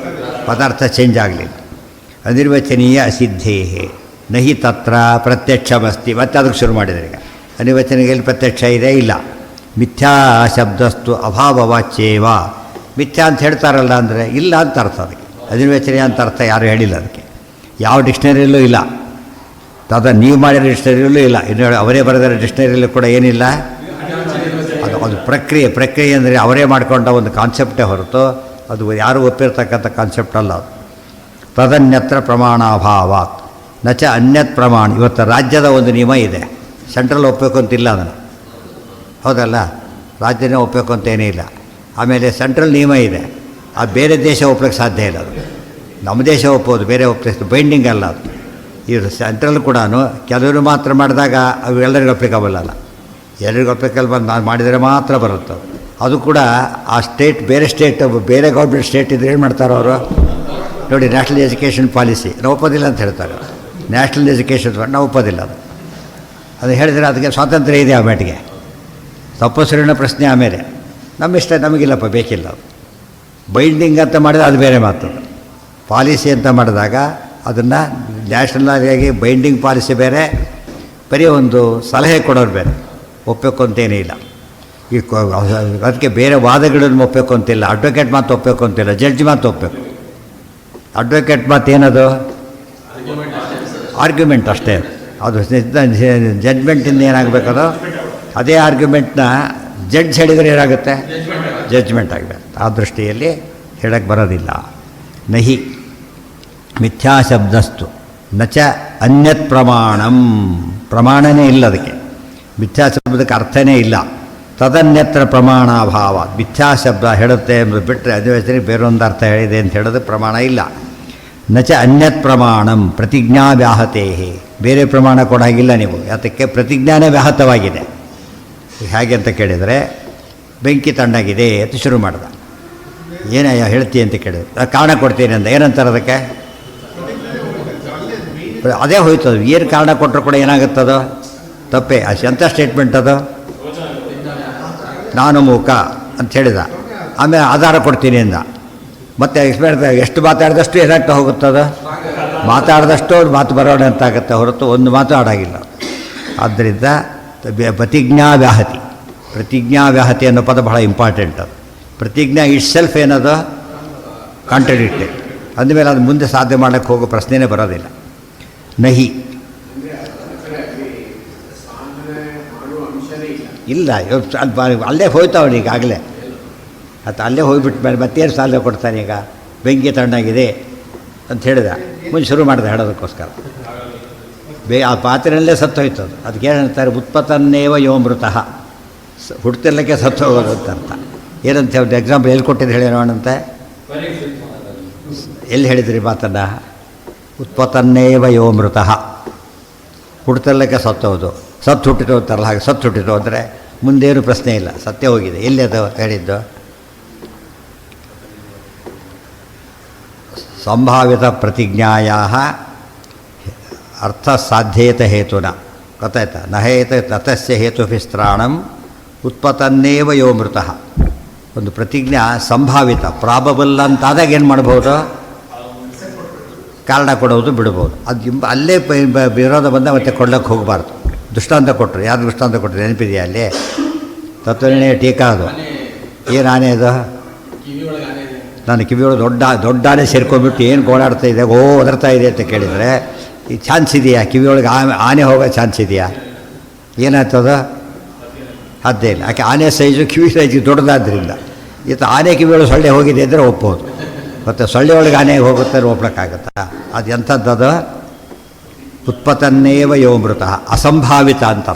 ಪದಾರ್ಥ ಚೇಂಜ್ ಆಗಲಿಲ್ಲ. ಅನಿರ್ವಚನೀಯ ಅಸಿದ್ಧೇ ನಹಿ ತತ್ರ ಪ್ರತ್ಯಕ್ಷಮಸ್ತಿ. ಮತ್ತೆ ಅದಕ್ಕೆ ಶುರು ಮಾಡಿದರೆ ಈಗ ಅನಿರ್ವಚನೀಯಲ್ಲಿ ಪ್ರತ್ಯಕ್ಷ ಇದೆ ಇಲ್ಲ. ಮಿಥ್ಯಾ ಶಬ್ದಸ್ತು ಅಭಾವವಾಚ್ಯೇವ. ಮಿಥ್ಯಾ ಅಂತ ಹೇಳ್ತಾರಲ್ಲ ಅಂದರೆ ಇಲ್ಲ ಅಂತ ಅರ್ಥ. ಅದಕ್ಕೆ ಅನಿರ್ವಚನೀಯ ಅಂತ ಅರ್ಥ ಯಾರು ಹೇಳಿಲ್ಲ. ಅದಕ್ಕೆ ಯಾವ ಡಿಕ್ಷನರಿಯಲ್ಲೂ ಇಲ್ಲ. ನೀವು ಮಾಡಿರೋ ಡಿಕ್ಷನರಿಯಲ್ಲೂ ಇಲ್ಲ. ಇನ್ನು ಅವರೇ ಬರೆದಿರೋ ಡಿಕ್ಷನರಿಯಲ್ಲೂ ಕೂಡ ಏನಿಲ್ಲ. ಅದು ಪ್ರಕ್ರಿಯೆ ಅಂದರೆ ಅವರೇ ಮಾಡಿಕೊಂಡ ಒಂದು ಕಾನ್ಸೆಪ್ಟೇ ಹೊರತು ಅದು ಯಾರು ಒಪ್ಪಿರ್ತಕ್ಕಂಥ ಕಾನ್ಸೆಪ್ಟ್ ಅಲ್ಲ ಅದು. ತದನ್ಯತ್ರ ಪ್ರಮಾಣಾಭಾವಾತ್ ನಚ ಅನ್ಯತ್ ಪ್ರಮಾಣ. ಇವತ್ತು ರಾಜ್ಯದ ಒಂದು ನಿಯಮ ಇದೆ, ಸೆಂಟ್ರಲ್ ಒಪ್ಪಬೇಕು ಅಂತಿಲ್ಲ ಅದನ್ನು, ಹೌದಲ್ಲ? ರಾಜ್ಯನೇ ಒಪ್ಪಬೇಕು ಅಂತ ಏನೇ ಇಲ್ಲ. ಆಮೇಲೆ ಸೆಂಟ್ರಲ್ ನಿಯಮ ಇದೆ, ಆ ಬೇರೆ ದೇಶ ಒಪ್ಪಲಿಕ್ಕೆ ಸಾಧ್ಯ ಇಲ್ಲ. ಅದು ನಮ್ಮ ದೇಶ ಒಪ್ಪೋದು, ಬೇರೆ ಒಪ್ಪಲಿಕ್ಕೆ ಬೈಂಡಿಂಗ್ ಅಲ್ಲ ಅದು. ಇದು ಸೆಂಟ್ರಲ್ ಕೂಡ ಕೆಲವರು ಮಾತ್ರ ಮಾಡಿದಾಗ ಅವು ಎಲ್ಲರಿಗೂ ಅಪ್ಲಿಕಬಲ್ ಅಲ್ಲ. ಎಲ್ಲರಿಗೂ ಅಪ್ಲಿಕಬಲ್ ಬಂದು ಮಾಡಿದರೆ ಮಾತ್ರ ಬರುತ್ತೆ. ಅದು ಕೂಡ ಆ ಸ್ಟೇಟ್ ಬೇರೆ ಗೌರ್ಮೆಂಟ್ ಸ್ಟೇಟ್ ಇದ್ರೆ ಏನು ಮಾಡ್ತಾರೋ ಅವರು ನೋಡಿ. ನ್ಯಾಷನಲ್ ಎಜುಕೇಷನ್ ಪಾಲಿಸಿ ನಾವು ಒಪ್ಪೋದಿಲ್ಲ ಅಂತ ಹೇಳ್ತಾರೆ. ನ್ಯಾಷನಲ್ ಎಜುಕೇಷನ್ ನಾವು ಒಪ್ಪೋದಿಲ್ಲ. ಅದು ಹೇಳಿದರೆ ಅದಕ್ಕೆ ಸ್ವಾತಂತ್ರ್ಯ ಇದೆ. ಆ ಮ್ಯಾಟಿಗೆ ತಪ್ಪಸರಿನ ಪ್ರಶ್ನೆ. ಆಮೇಲೆ ನಮ್ಮಿಷ್ಟ, ನಮಗಿಲ್ಲಪ್ಪ ಬೇಕಿಲ್ಲ. ಅದು ಬೈಂಡಿಂಗ್ ಅಂತ ಮಾಡಿದ್ರೆ ಅದು ಬೇರೆ ಮಾತು. ಪಾಲಿಸಿ ಅಂತ ಮಾಡಿದಾಗ ಅದನ್ನು ನ್ಯಾಷನಲಾಗಿ ಬೈಂಡಿಂಗ್ ಪಾಲಿಸಿ ಬೇರೆ, ಬರೀ ಒಂದು ಸಲಹೆ ಕೊಡೋರು ಬೇರೆ. ಒಪ್ಪಬೇಕು ಅಂತೇನೇ ಇಲ್ಲ. ಈ ಅದಕ್ಕೆ ಬೇರೆ ವಾದಗಳನ್ನು ಒಪ್ಪಬೇಕು ಅಂತಿಲ್ಲ. ಅಡ್ವೊಕೇಟ್ ಮಾತು ಒಪ್ಪಬೇಕು ಅಂತಿಲ್ಲ, ಜಡ್ಜ್ ಮಾತು ಒಪ್ಪಬೇಕು. ಅಡ್ವೊಕೇಟ್ ಮಾತು ಏನದು? ಆರ್ಗ್ಯುಮೆಂಟ್ ಅಷ್ಟೇ. ಅದು ಜಡ್ಜ್ಮೆಂಟಿಂದ ಏನಾಗಬೇಕದು? ಅದೇ ಆರ್ಗ್ಯುಮೆಂಟ್ನ ಜಡ್ಜ್ ಹೇಳಿದರೆ ಏನಾಗುತ್ತೆ? ಜಡ್ಜ್ಮೆಂಟ್ ಆಗಬೇಕು. ಆ ದೃಷ್ಟಿಯಲ್ಲಿ ಹೇಳಕ್ಕೆ ಬರೋದಿಲ್ಲ. ನಹಿ ಮಿಥ್ಯಾಶಬ್ದಸ್ತು ನಚ ಅನ್ಯತ್ ಪ್ರಮಾಣಂ. ಪ್ರಮಾಣನೇ ಇಲ್ಲ ಅದಕ್ಕೆ, ಮಿಥ್ಯಾಶಬ್ದಕ್ಕೆ ಅರ್ಥನೇ ಇಲ್ಲ. ತದನ್ಯತ್ರ ಪ್ರಮಾಣಾಭಾವ. ಮಿಥ್ಯಾಶಬ್ದ ಹೇಳುತ್ತೆ ಎಂಬುದು ಬಿಟ್ಟರೆ ಅಧಿವೇಶನಿಗೆ ಬೇರೊಂದು ಅರ್ಥ ಹೇಳಿದೆ ಅಂತ ಹೇಳೋದು ಪ್ರಮಾಣ ಇಲ್ಲ. ನಚ ಅನ್ಯತ್ ಪ್ರಮಾಣಂ ಪ್ರತಿಜ್ಞಾ ವ್ಯಾಹತೇ. ಬೇರೆ ಪ್ರಮಾಣ ಕೊಡಾಗಿಲ್ಲ ನೀವು. ಯಾತಕ್ಕೆ? ಪ್ರತಿಜ್ಞಾನೇ ವ್ಯಾಹತವಾಗಿದೆ. ಹೇಗೆ ಅಂತ ಕೇಳಿದರೆ, ಬೆಂಕಿ ತಣ್ಣಗಿದೆ ಅಂತ ಶುರು ಮಾಡ್ದ. ಏನಯ್ಯ ಹೇಳ್ತೀಯ ಅಂತ ಕೇಳಿದ್ರು. ಕಾರಣ ಕೊಡ್ತೀನಿ ಅಂತ. ಏನಂತಾರೆ ಅದಕ್ಕೆ? ಅದೇ ಹೋಯ್ತದು. ಏನು ಕಾರಣ ಕೊಟ್ಟರು ಕೂಡ ಏನಾಗುತ್ತದೋ ತಪ್ಪೇ. ಎಂಥ ಸ್ಟೇಟ್ಮೆಂಟ್ ಅದು? ನಾನು ಮೂಕ ಅಂತ ಹೇಳಿದ. ಆಮೇಲೆ ಆಧಾರ ಕೊಡ್ತೀನಿ ಅಂದ. ಮತ್ತು ಎಷ್ಟು ಮಾತಾಡಿದಷ್ಟು ಏನಾಗ್ತಾ ಹೋಗುತ್ತದ? ಮಾತಾಡಿದಷ್ಟು ಮಾತು ಬರೋಣ ಅಂತಾಗುತ್ತೆ ಹೊರತು ಒಂದು ಮಾತು ಆಡಾಗಿಲ್ಲ. ಆದ್ದರಿಂದ ಪ್ರತಿಜ್ಞಾ ವ್ಯಾಹತಿ ಅನ್ನೋ ಪದ ಬಹಳ ಇಂಪಾರ್ಟೆಂಟ್. ಅದು ಪ್ರತಿಜ್ಞಾ ಇಟ್ ಸೆಲ್ಫ್ ಏನದು? ಕಾಂಟ್ರಡಿಕ್ಟೆಡ್. ಅಂದಮೇಲೆ ಅದು ಮುಂದೆ ಸಾಧ್ಯ ಮಾಡೋಕ್ಕೆ ಹೋಗೋ ಪ್ರಶ್ನೆನೇ ಬರೋದಿಲ್ಲ. ನಹಿ ಇಲ್ಲ. ಅಲ್ಲೇ ಹೋಯ್ತಾವನು ಈಗಾಗಲೇ. ಅದು ಅಲ್ಲೇ ಹೋಗ್ಬಿಟ್ಟು ಮೇಲೆ ಮತ್ತೇನು ಸಾಲ ಕೊಡ್ತಾನೆ ಈಗ? ಬೆಂಕಿ ತಣ್ಣಾಗಿದೆ ಅಂತ ಹೇಳಿದ. ಮುಂಚೆ ಶುರು ಮಾಡಿದೆ ಹೇಳೋದಕ್ಕೋಸ್ಕರ. ಆ ಪಾತ್ರೆಯಲ್ಲೇ ಸತ್ತು ಹೋಯ್ತದು. ಅದಕ್ಕೆ ಏನು ಹೇಳ್ತಾರೆ? ಉತ್ಪತ್ತನ್ನೇವ ಯೋಮೃತಃ. ಹುಡ್ತಿರ್ಲಿಕ್ಕೆ ಸತ್ತು ಹೋಗೋದು ಅಂತ ಅರ್ಥ. ಏನಂತ ಹೇಳಿ ಎಕ್ಸಾಂಪಲ್ ಎಲ್ಲಿ ಕೊಟ್ಟಿದ್ದು ಹೇಳಿ ನೋಡಂತೆ. ಎಲ್ಲಿ ಹೇಳಿದ್ರಿ ಮಾತನ್ನು? ಉತ್ಪತ್ತನ್ನೇವ ಯೋಮೃತಃ. ಹುಡ್ತಿರ್ಲಿಕ್ಕೆ ಸತ್ತೋದು. ಸತ್ತು ಹುಟ್ಟಿತು ಅಂತಾರಲ್ಲ, ಹಾಗೆ ಸತ್ತು ಹುಟ್ಟಿತು ಅಂದರೆ ಮುಂದೇನು ಪ್ರಶ್ನೆ ಇಲ್ಲ, ಸತ್ಯ ಹೋಗಿದೆ. ಎಲ್ಲಿ ಅದು ಹೇಳಿದ್ದು? ಸಂಭಾವಿತ ಪ್ರತಿಜ್ಞಾಯ ಅರ್ಥಸಾಧ್ಯೇತ ಹೇತುನ. ಗೊತ್ತಾಯ್ತಾ? ನಹೇತ ತತಸ್ಯ ಹೇತುಭಿಸ್ತ್ರಾಣಂ ಉತ್ಪತ್ತನ್ನೇವ ಯೋ ಮೃತಃ. ಒಂದು ಪ್ರತಿಜ್ಞಾ ಸಂಭಾವಿತ ಪ್ರಾಬಬಲ್ ಅಂತಾದಾಗ ಏನು ಮಾಡ್ಬೋದು? ಕಾರಣ ಕೊಡೋದು ಬಿಡ್ಬೋದು. ಅದು ಅಲ್ಲೇ ವಿರೋಧ ಬಂದ ಮತ್ತೆ ಕೊಡ್ಲಿಕ್ಕೆ ಹೋಗಬಾರ್ದು. ದೃಷ್ಟಾಂತ ಕೊಟ್ಟರು. ಯಾರು ದೃಷ್ಟಾಂತ ಕೊಟ್ಟರು ನೆನಪಿದೆಯಾ? ಅಲ್ಲಿ ತತ್ವನಿರ್ಣಯ ಟೀಕಾ. ಅದು ಏನು ಆನೆ ಅದು? ನಾನು ಕಿವಿಯೊಳಗೆ ದೊಡ್ಡ ಸೇರ್ಕೊಂಡ್ಬಿಟ್ಟು ಏನು ಗೋಳಾಡ್ತಾ ಇದೆ, ಒದರ್ತಾ ಇದೆ ಅಂತ ಕೇಳಿದರೆ ಈ ಚಾನ್ಸ್ ಇದೆಯಾ? ಕಿವಿಯೊಳಗೆ ಆನೆ ಹೋಗೋ ಚಾನ್ಸ್ ಇದೆಯಾ? ಏನಾಗ್ತದ? ಅದೇ ಇಲ್ಲ. ಯಾಕೆ ಆನೆ ಸೈಜು ಕಿವಿ ಸೈಜು ದೊಡ್ಡದಾದ್ರಿಂದ. ಆನೆ ಕಿವಿಯೊಳಗೆ ಸೊಳ್ಳೆ ಹೋಗಿದೆ ಅಂದರೆ ಒಪ್ಪೋದು, ಮತ್ತು ಸೊಳ್ಳೆ ಒಳಗೆ ಆನೆ ಹೋಗುತ್ತೆ ಒಪ್ಳಕ್ಕಾಗತ್ತಾ? ಅದು ಎಂಥದ್ದದು? ಉತ್ಪತ್ತನ್ನೇವ ಯೋಮೃತ, ಅಸಂಭಾವಿತ ಅಂತ.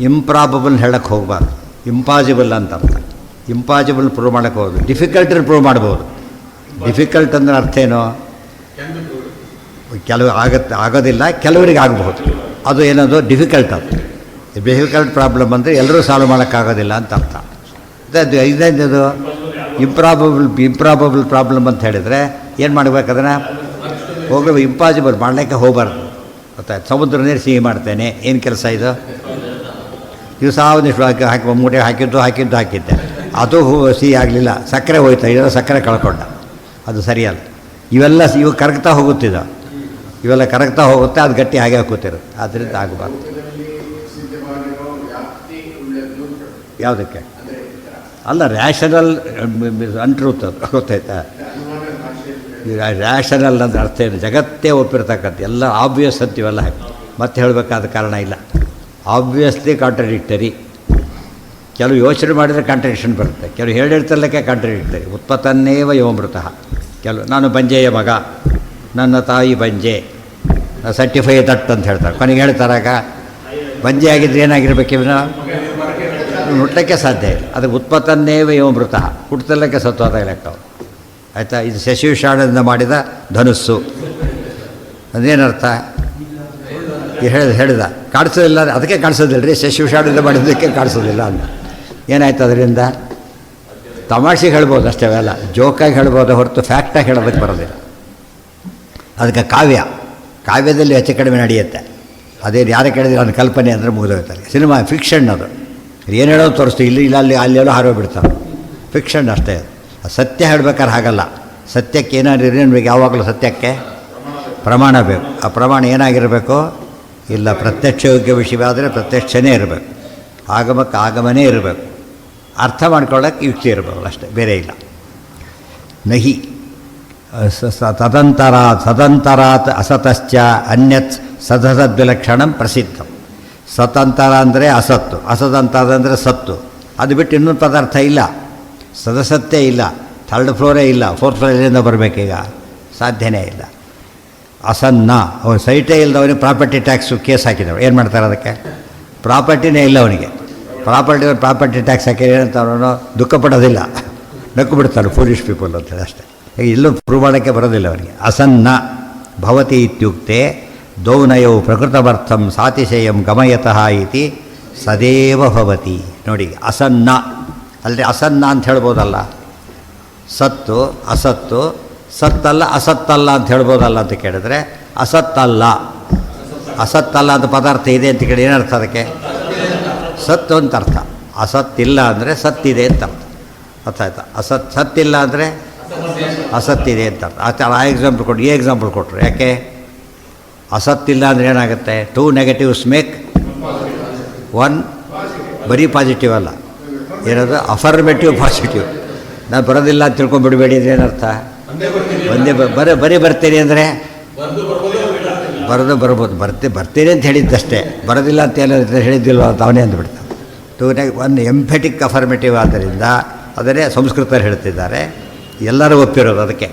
ಇಂಪ್ರಾಬಬಲ್ ಹೇಳಕ್ಕೆ ಹೋಗಬಾರ್ದು, ಇಂಪಾಸಿಬಲ್ ಅಂತ ಅರ್ಥ. ಇಂಪಾಸಿಬಲ್ ಪ್ರೂವ್ ಮಾಡೋಕ್ಕೆ ಹೋಗೋದು, ಡಿಫಿಕಲ್ಟ್ ಪ್ರೂವ್ ಮಾಡ್ಬೋದು. ಡಿಫಿಕಲ್ಟ್ ಅಂದ್ರೆ ಅರ್ಥ ಏನು? ಕೆಲವು ಆಗೋದಿಲ್ಲ, ಕೆಲವರಿಗೆ ಆಗಬಹುದು. ಅದು ಏನದು? ಡಿಫಿಕಲ್ಟ್. ಅದು ಡಿಫಿಕಲ್ಟ್ ಪ್ರಾಬ್ಲಮ್ ಅಂದರೆ ಎಲ್ಲರೂ ಸಾಲ್ವ್ ಮಾಡೋಕ್ಕಾಗೋದಿಲ್ಲ ಅಂತ ಅರ್ಥ. ಇದೇನದು? ಇಂಪ್ರಾಬಬಲ್ ಪ್ರಾಬ್ಲಮ್ ಅಂತ ಹೇಳಿದರೆ ಏನು ಮಾಡಬೇಕು? ಅದನ್ನು ಹೋಗಲು ಇಂಪಾಸಿಬಲ್ ಮಾಡಲಿಕ್ಕೆ ಹೋಗಬಾರ್ದು. ಗೊತ್ತಾಯ್ತು? ಸಮುದ್ರ ನೀರು ಸಿಹಿ ಮಾಡ್ತೇನೆ, ಏನು ಕೆಲಸ ಇದು? ದಿವಸ ಒಂದಿಷ್ಟು ಹಾಕಿ ಮೂಟೆ ಹಾಕಿದ್ದೆ, ಅದು ಸಿಹಿ ಆಗಲಿಲ್ಲ, ಸಕ್ಕರೆ ಹೋಯ್ತು, ಇದೆಲ್ಲ ಸಕ್ಕರೆ ಕಳ್ಕೊಂಡ, ಅದು ಸರಿಯಲ್ಲ. ಇವು ಕರಗ್ತಾ ಹೋಗುತ್ತಿದ್ದು, ಇವೆಲ್ಲ ಕರಗ್ತಾ ಹೋಗುತ್ತೆ, ಅದು ಗಟ್ಟಿ ಹಾಗೆ ಕೂತಿರುತ್ತೆ. ಆದ್ದರಿಂದ ಆಗಬಾರ್ದು. ಯಾವುದಕ್ಕೆ ಅಲ್ಲ, ರ್ಯಾಷನಲ್ ಅನ್ಟ್ರೂತ್ ಅದು, ಗೊತ್ತಾಯ್ತಾ? ರ್ಯಾಷನಲ್ ಅಂದರೆ ಅರ್ಥ ಏನು? ಜಗತ್ತೇ ಒಪ್ಪಿರ್ತಕ್ಕಂಥ ಎಲ್ಲ ಆಬ್ವಿಯಸ್ ಅಂತೀವಲ್ಲ, ಮತ್ತೆ ಹೇಳಬೇಕಾದ ಕಾರಣ ಇಲ್ಲ. Obviously contradictory. ಕೆಲವು ಯೋಚನೆ ಮಾಡಿದರೆ ಕಾಂಟ್ರಡಿಕ್ಷನ್ ಬರುತ್ತೆ, ಕೆಲವು ಹೇಳಿರ್ತಲ್ಲಕ್ಕೆ ಕಾಂಟ್ರಡಿಕ್ಟರಿ. ಉತ್ಪತ್ತನ್ನೇವ ಯೋಮೃತಃ. ಕೆಲವು ನಾನು ಬಂಜೆಯ ಮಗ, ನನ್ನ ತಾಯಿ ಬಂಜೆ, ಸರ್ಟಿಫೈ ದಟ್ ಅಂತ ಹೇಳ್ತಾರೆ. ಕೊನೆಗೆ ಹೇಳ್ತಾರಾಗ ಬಂಜೆ ಆಗಿದ್ರೆ ಏನಾಗಿರ್ಬೇಕು? ಇವನು ಹುಟ್ಟಲಿಕ್ಕೆ ಸಾಧ್ಯ ಇಲ್ಲ. ಅದಕ್ಕೆ ಉತ್ಪತ್ತನ್ನೇವ ಯೋಮೃತಃ, ಹುಟ್ಟದಲ್ಲಕ್ಕೆ ಸತ್ವಾದ ಲೆಕ್ಕ. ಆಯಿತಾ? ಇದು ಶಶಿವಿಷಾಣದಿಂದ ಮಾಡಿದ ಧನುಸ್ಸು. ಅದೇನರ್ಥ? ಹೇಳಿದ ಕಾಣಿಸೋದಿಲ್ಲ, ಅದಕ್ಕೆ ಕಾಣಿಸೋದಿಲ್ಲ ರೀ, ಶಶಿವಿಷಾಣದಿಂದ ಮಾಡಿದ್ದಕ್ಕೆ ಕಾಣಿಸೋದಿಲ್ಲ ಅಂತ. ಏನಾಯ್ತು ಅದರಿಂದ? ತಮಾಷೆಗೆ ಹೇಳ್ಬೋದು ಅಷ್ಟೇ, ಅವೆಲ್ಲ ಜೋಕಾಗಿ ಹೇಳ್ಬೋದು ಹೊರತು ಫ್ಯಾಕ್ಟಾಗಿ ಹೇಳೋದಕ್ಕೆ ಬರೋದಿಲ್ಲ. ಅದಕ್ಕೆ ಕಾವ್ಯದಲ್ಲಿ ಹೆಚ್ಚು ಕಡಿಮೆ ನಡೆಯುತ್ತೆ. ಅದೇನು ಯಾರು ಕೇಳಿದ್ರೆ ಅದನ್ನ ಕಲ್ಪನೆ ಅಂದರೆ ಮುಗಿದೋಗ್ತಾರೆ. ಸಿನಿಮಾ ಫಿಕ್ಷನ್ ಅದು, ಏನು ಹೇಳೋದು ತೋರಿಸ್ತೀವಿ, ಇಲ್ಲಿ ಅಲ್ಲೆಲ್ಲೋ ಹಾರೋಗ್ಬಿಡ್ತಾರೆ. ಫಿಕ್ಷನ್ ಅಷ್ಟೇ. ಸತ್ಯ ಹೇಳ್ಬೇಕಾದ್ರೆ ಹಾಗಲ್ಲ. ಸತ್ಯಕ್ಕೆ ಏನಾದ್ರು ಏನು ಬೇಕು? ಯಾವಾಗಲೂ ಸತ್ಯಕ್ಕೆ ಪ್ರಮಾಣ ಬೇಕು. ಆ ಪ್ರಮಾಣ ಏನಾಗಿರಬೇಕು? ಇಲ್ಲ, ಪ್ರತ್ಯಕ್ಷ ವಿಷಯವಾದರೆ ಪ್ರತ್ಯಕ್ಷನೇ ಇರಬೇಕು, ಆಗಮಕ್ಕೆ ಆಗಮನೇ ಇರಬೇಕು, ಅರ್ಥ ಮಾಡ್ಕೊಳ್ಳೋಕ್ಕೆ ಯುಕ್ತಿ ಇರಬೇಕು ಅಷ್ಟೇ, ಬೇರೆ ಇಲ್ಲ. ನಹಿ ತದಂತರಾತ್ ಅಸತಶ್ಚ ಅನ್ಯತ್ ಸದಸದ್ವಿಲಕ್ಷಣಂ ಪ್ರಸಿದ್ಧಂ. ಸತಂತರ ಅಂದರೆ ಅಸತ್ತು, ಅಸದಂತರ ಅಂದರೆ ಸತ್ತು. ಅದು ಬಿಟ್ಟು ಇನ್ನೊಂದು ಪದಾರ್ಥ ಇಲ್ಲ, ಸದಸತ್ತೇ ಇಲ್ಲ, ಥರ್ಡ್ ಫ್ಲೋರೇ ಇಲ್ಲ, ಫೋರ್ತ್ ಫ್ಲೋರಿಂದ ಬರಬೇಕೀಗ, ಸಾಧ್ಯನೇ ಇಲ್ಲ. ಅಸನ್ನ, ಅವನು ಸೈಟೇ ಇಲ್ಲದವನಿಗೆ ಪ್ರಾಪರ್ಟಿ ಟ್ಯಾಕ್ಸು ಕೇಸ್ ಹಾಕಿದವರು ಏನು ಮಾಡ್ತಾರೆ? ಅದಕ್ಕೆ ಪ್ರಾಪರ್ಟಿನೇ ಇಲ್ಲ ಅವನಿಗೆ. ಪ್ರಾಪರ್ಟಿ ಟ್ಯಾಕ್ಸ್ ಹಾಕಿ ಏನಂತ ಅವನು ದುಃಖ ಪಡೋದಿಲ್ಲ, ನಕ್ಕು ಬಿಡ್ತಾನೆ ಫೂಲಿಶ್ ಪೀಪಲ್ ಅಂತೇಳಿ ಅಷ್ಟೇ. ಇಲ್ಲೂ ಪ್ರೂವ್ ಮಾಡೋಕ್ಕೆ ಬರೋದಿಲ್ಲ ಅವನಿಗೆ. ಅಸನ್ನ ಭವತಿ ಇತ್ಯುಕ್ತೆ ದೌನಯವು ಪ್ರಕೃತವರ್ಥಂ ಸಾತಿಶಯಂ ಗಮಯತಃ ಇತಿ ಸದೇವ ಭವತಿ. ನೋಡಿ, ಅಸನ್ನ ಅಲ್ಲದೆ ಅಸನ್ನ ಅಂತ ಹೇಳ್ಬೋದಲ್ಲ. ಸತ್ತು ಅಸತ್ತು, ಸತ್ತಲ್ಲ ಅಸತ್ತಲ್ಲ ಅಂತ ಹೇಳ್ಬೋದಲ್ಲ ಅಂತ ಕೇಳಿದ್ರೆ ಅಸತ್ತಲ್ಲ ಅಂತ ಪದಾರ್ಥ ಇದೆ ಅಂತ ಕೇಳಿ ಏನರ್ಥ? ಅದಕ್ಕೆ ಸತ್ತು ಅಂತ ಅರ್ಥ. ಅಸತ್ತಿಲ್ಲ ಅಂದರೆ ಸತ್ತಿದೆ ಅಂತ ಅರ್ಥ. ಅರ್ಥ ಆಯ್ತಾ? ಸತ್ತಿಲ್ಲ ಅಂದರೆ ಅಸತ್ತಿದೆ ಅಂತ ಅರ್ಥ. ಆ ಎಕ್ಸಾಂಪಲ್ ಕೊಟ್ಟು, ಈ ಎಕ್ಸಾಂಪಲ್ ಕೊಟ್ಟರು. ಯಾಕೆ? ಅಸತ್ತಿಲ್ಲ ಅಂದರೆ ಏನಾಗುತ್ತೆ? 2 ನೆಗೆಟಿವ್ಸ್ ಮೇಕ್ 1 ಬರೀ ಪಾಸಿಟಿವ್ ಅಲ್ಲ, ಏನದು? Affirmative positive. ನಾನು ಬರೋದಿಲ್ಲ ಅಂತ ತಿಳ್ಕೊಂಡ್ಬಿಡ್ಬೇಡಿ ಅಂದರೆ ಏನರ್ಥ? ಬರೀ ಬರ್ತೀನಿ ಅಂದರೆ ಬರ್ಬೋದು, ಬರ್ತೀನಿ ಅಂತ ಹೇಳಿದ್ದಷ್ಟೇ, ಬರೋದಿಲ್ಲ ಅಂತ ಏನಾದ್ರು ಹೇಳಿದ್ದಿಲ್ಲ ಅಂತ ಅವನೇ ಅಂದ್ಬಿಡ್ತಾನೆ. 1 ಎಂಫೆಟಿಕ್ ಅಫರ್ಮೇಟಿವ್. ಆದ್ದರಿಂದ ಅದನ್ನೇ ಸಂಸ್ಕೃತರು ಹೇಳ್ತಿದ್ದಾರೆ. ಎಲ್ಲರೂ ಒಪ್ಪಿರೋದು, ಅದಕ್ಕೆ